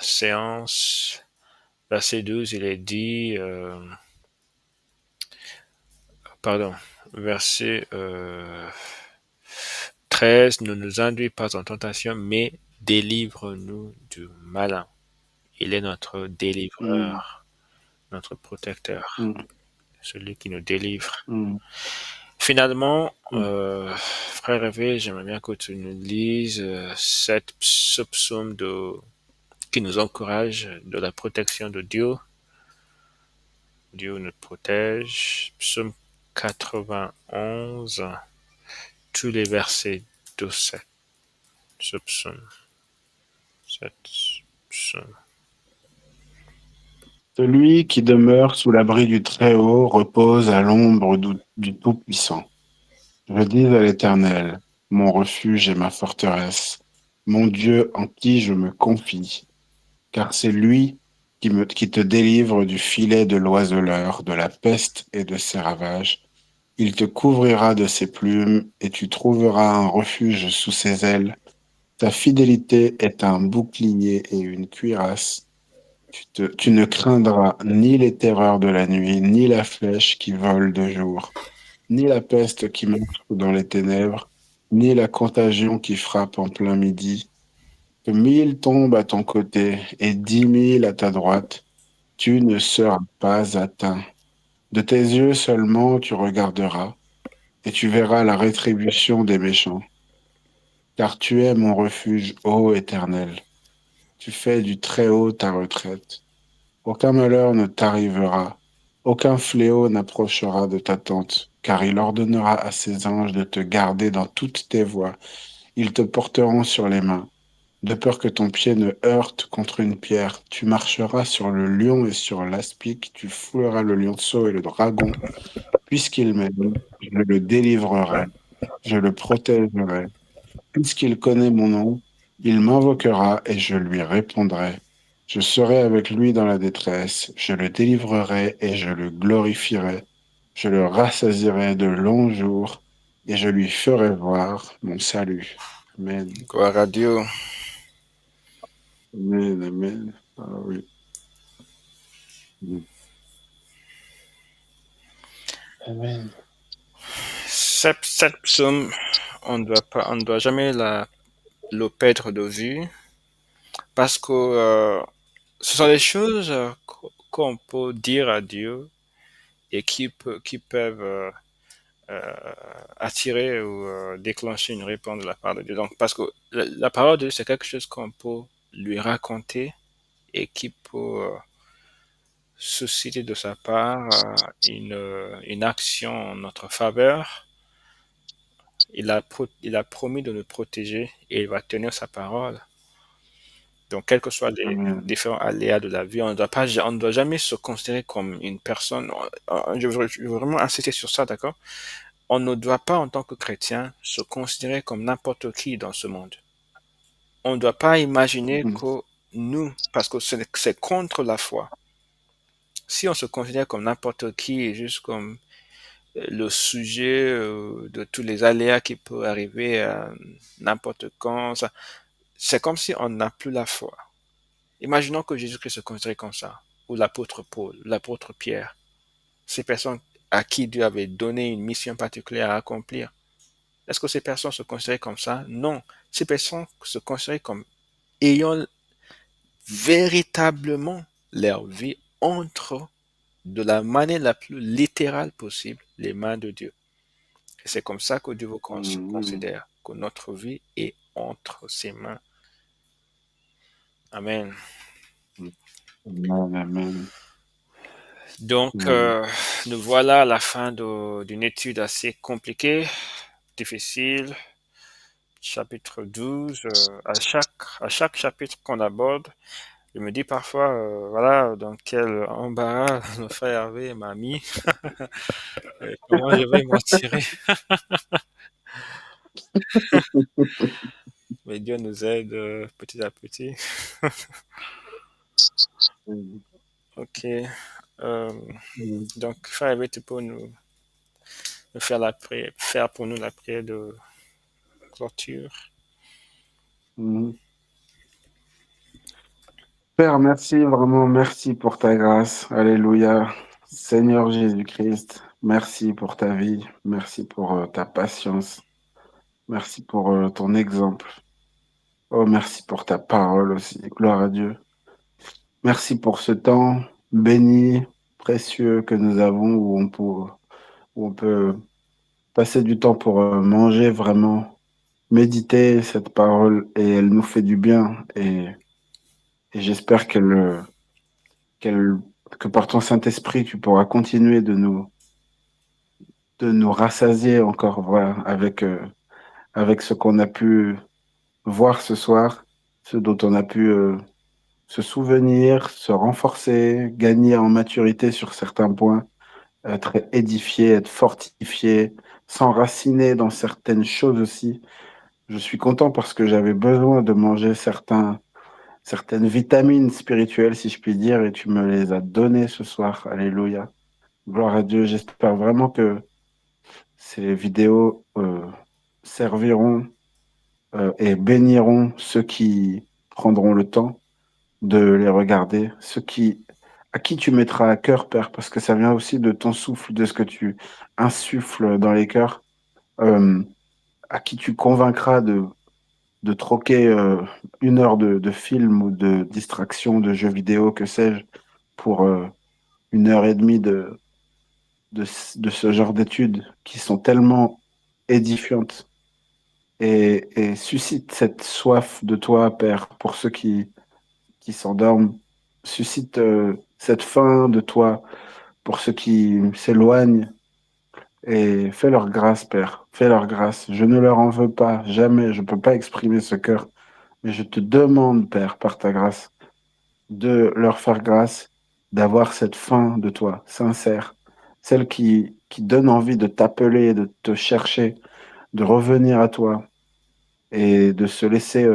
séance. Verset 12, il est dit, pardon, verset 13, ne nous induis pas en tentation, mais délivre-nous du malin. Il est notre Mm, délivreur, notre protecteur, mm, celui qui nous délivre. mm, Finalement, mm. frère Révé, j'aimerais bien que tu nous lises ce psaume qui nous encourage de la protection de Dieu. Dieu nous protège. Psaume 91, tous les versets de ce psaume. Cette psaume. Celui qui demeure sous l'abri du Très-Haut repose à l'ombre du Tout-Puissant. Je dis à l'Éternel, mon refuge et ma forteresse, mon Dieu en qui je me confie, car c'est lui qui te délivre du filet de l'oiseleur, de la peste et de ses ravages. Il te couvrira de ses plumes et tu trouveras un refuge sous ses ailes. Ta fidélité est un bouclier et une cuirasse. Tu ne craindras ni les terreurs de la nuit, ni la flèche qui vole de jour, ni la peste qui marche dans les ténèbres, ni la contagion qui frappe en plein midi. Que 1000 tombent à ton côté et 10 000 à ta droite, tu ne seras pas atteint. De tes yeux seulement tu regarderas, et tu verras la rétribution des méchants. Car tu es mon refuge, ô Éternel. Tu fais du Très-Haut ta retraite. Aucun malheur ne t'arrivera, aucun fléau n'approchera de ta tente, car il ordonnera à ses anges de te garder dans toutes tes voies. Ils te porteront sur les mains, de peur que ton pied ne heurte contre une pierre. Tu marcheras sur le lion et sur l'aspic, tu fouleras le lionceau et le dragon. Puisqu'il m'aime, je le délivrerai, je le protégerai. Puisqu'il connaît mon nom, il m'invoquera et je lui répondrai. Je serai avec lui dans la détresse, je le délivrerai et je le glorifierai. Je le rassasirai de longs jours et je lui ferai voir mon salut. Amen. Gloire à Dieu. Amen. Amen. Ah oui. Mm. Amen. Cette psaume, on ne doit jamais le perdre de vue parce que ce sont des choses qu'on peut dire à Dieu et qui peuvent attirer ou déclencher une réponse de la part de Dieu. Donc, parce que la parole de Dieu, c'est quelque chose qu'on peut lui raconter et qui peut susciter de sa part une action en notre faveur. Il a promis de nous protéger et il va tenir sa parole. Donc, quels que soient les Amen. différents aléas de la vie, on ne doit jamais se considérer comme une personne. Je veux vraiment insister sur ça, d'accord? On ne doit pas, en tant que chrétien, se considérer comme n'importe qui dans ce monde. On ne doit pas imaginer Mhm. que nous, parce que c'est contre la foi. Si on se considère comme n'importe qui, et juste comme le sujet de tous les aléas qui peuvent arriver à n'importe quand, c'est comme si on n'a plus la foi. Imaginons que Jésus-Christ se considérait comme ça, ou l'apôtre Paul, l'apôtre Pierre, ces personnes à qui Dieu avait donné une mission particulière à accomplir. Est-ce que ces personnes se considéraient comme ça? Non. Ces personnes se considéraient comme ayant véritablement leur vie entre, de la manière la plus littérale possible, les mains de Dieu. Et c'est comme ça que Dieu veut qu'on se Mhm. considère, que notre vie est entre ses mains. Amen. Amen. Amen. Donc, Mhm. nous voilà à la fin d'une étude assez compliquée, difficile, chapitre 12. À chaque chapitre qu'on aborde, je me dis parfois, voilà, dans quel embarras le frère Hervé m'a mis, et comment je vais m'en tirer. Mais Dieu nous aide petit à petit. Ok. Euh, Mhm. donc, frère Hervé, tu peux nous faire faire pour nous la prière de clôture. Mhm. Père, merci, vraiment merci pour ta grâce. Alléluia. Seigneur Jésus-Christ, merci pour ta vie. Merci pour ta patience. Merci pour ton exemple. Oh, merci pour ta parole aussi. Gloire à Dieu. Merci pour ce temps béni, précieux que nous avons où on peut passer du temps pour manger vraiment, méditer cette parole et elle nous fait du bien et j'espère qu'elle, que par ton Saint-Esprit, tu pourras continuer de nous rassasier encore, voilà, avec ce qu'on a pu voir ce soir, ce dont on a pu se souvenir, se renforcer, gagner en maturité sur certains points, être édifié, être fortifié, s'enraciner dans certaines choses aussi. Je suis content parce que j'avais besoin de manger certaines vitamines spirituelles, si je puis dire, et tu me les as données ce soir. Alléluia. Gloire à Dieu. J'espère vraiment que ces vidéos serviront et béniront ceux qui prendront le temps de les regarder, à qui tu mettras à cœur, Père, parce que ça vient aussi de ton souffle, de ce que tu insuffles dans les cœurs, euh, à qui tu convaincras de troquer 1 heure de film ou de distraction, de jeux vidéo, que sais-je, pour 1 heure et demie de ce genre d'études qui sont tellement édifiantes et suscitent cette soif de toi, Père, pour ceux qui s'endorment, suscite cette faim de toi pour ceux qui s'éloignent et fais leur grâce, Père, fais leur grâce. Je ne leur en veux pas, jamais, je ne peux pas exprimer ce cœur, mais je te demande, Père, par ta grâce, de leur faire grâce, d'avoir cette faim de toi, sincère, celle qui donne envie de t'appeler, de te chercher, de revenir à toi et de se laisser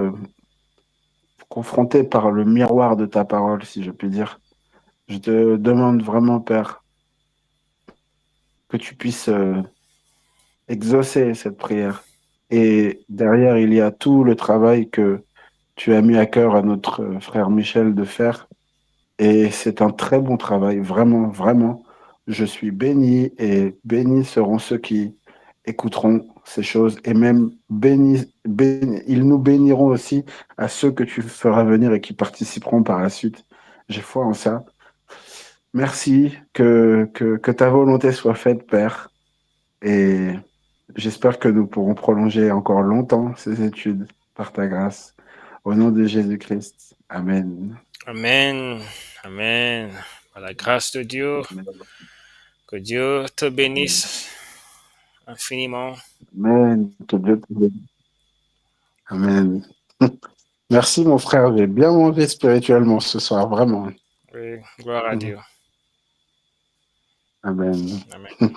confronter par le miroir de ta parole, si je puis dire. Je te demande vraiment, Père, que tu puisses exaucer cette prière. Et derrière, il y a tout le travail que tu as mis à cœur à notre frère Michel de faire. Et c'est un très bon travail, vraiment, vraiment. Je suis béni et bénis seront ceux qui écouteront ces choses et même ils nous béniront aussi à ceux que tu feras venir et qui participeront par la suite. J'ai foi en ça. Merci, que ta volonté soit faite, Père, et j'espère que nous pourrons prolonger encore longtemps ces études par ta grâce. Au nom de Jésus-Christ. Amen. Amen. Amen. Par la grâce de Dieu, que Dieu te bénisse infiniment. Amen. Que Dieu te bénisse. Amen. Merci, mon frère. J'ai bien mangé spirituellement ce soir, vraiment. Oui, gloire à Dieu. Amen. Amen.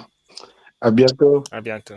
À bientôt. À bientôt.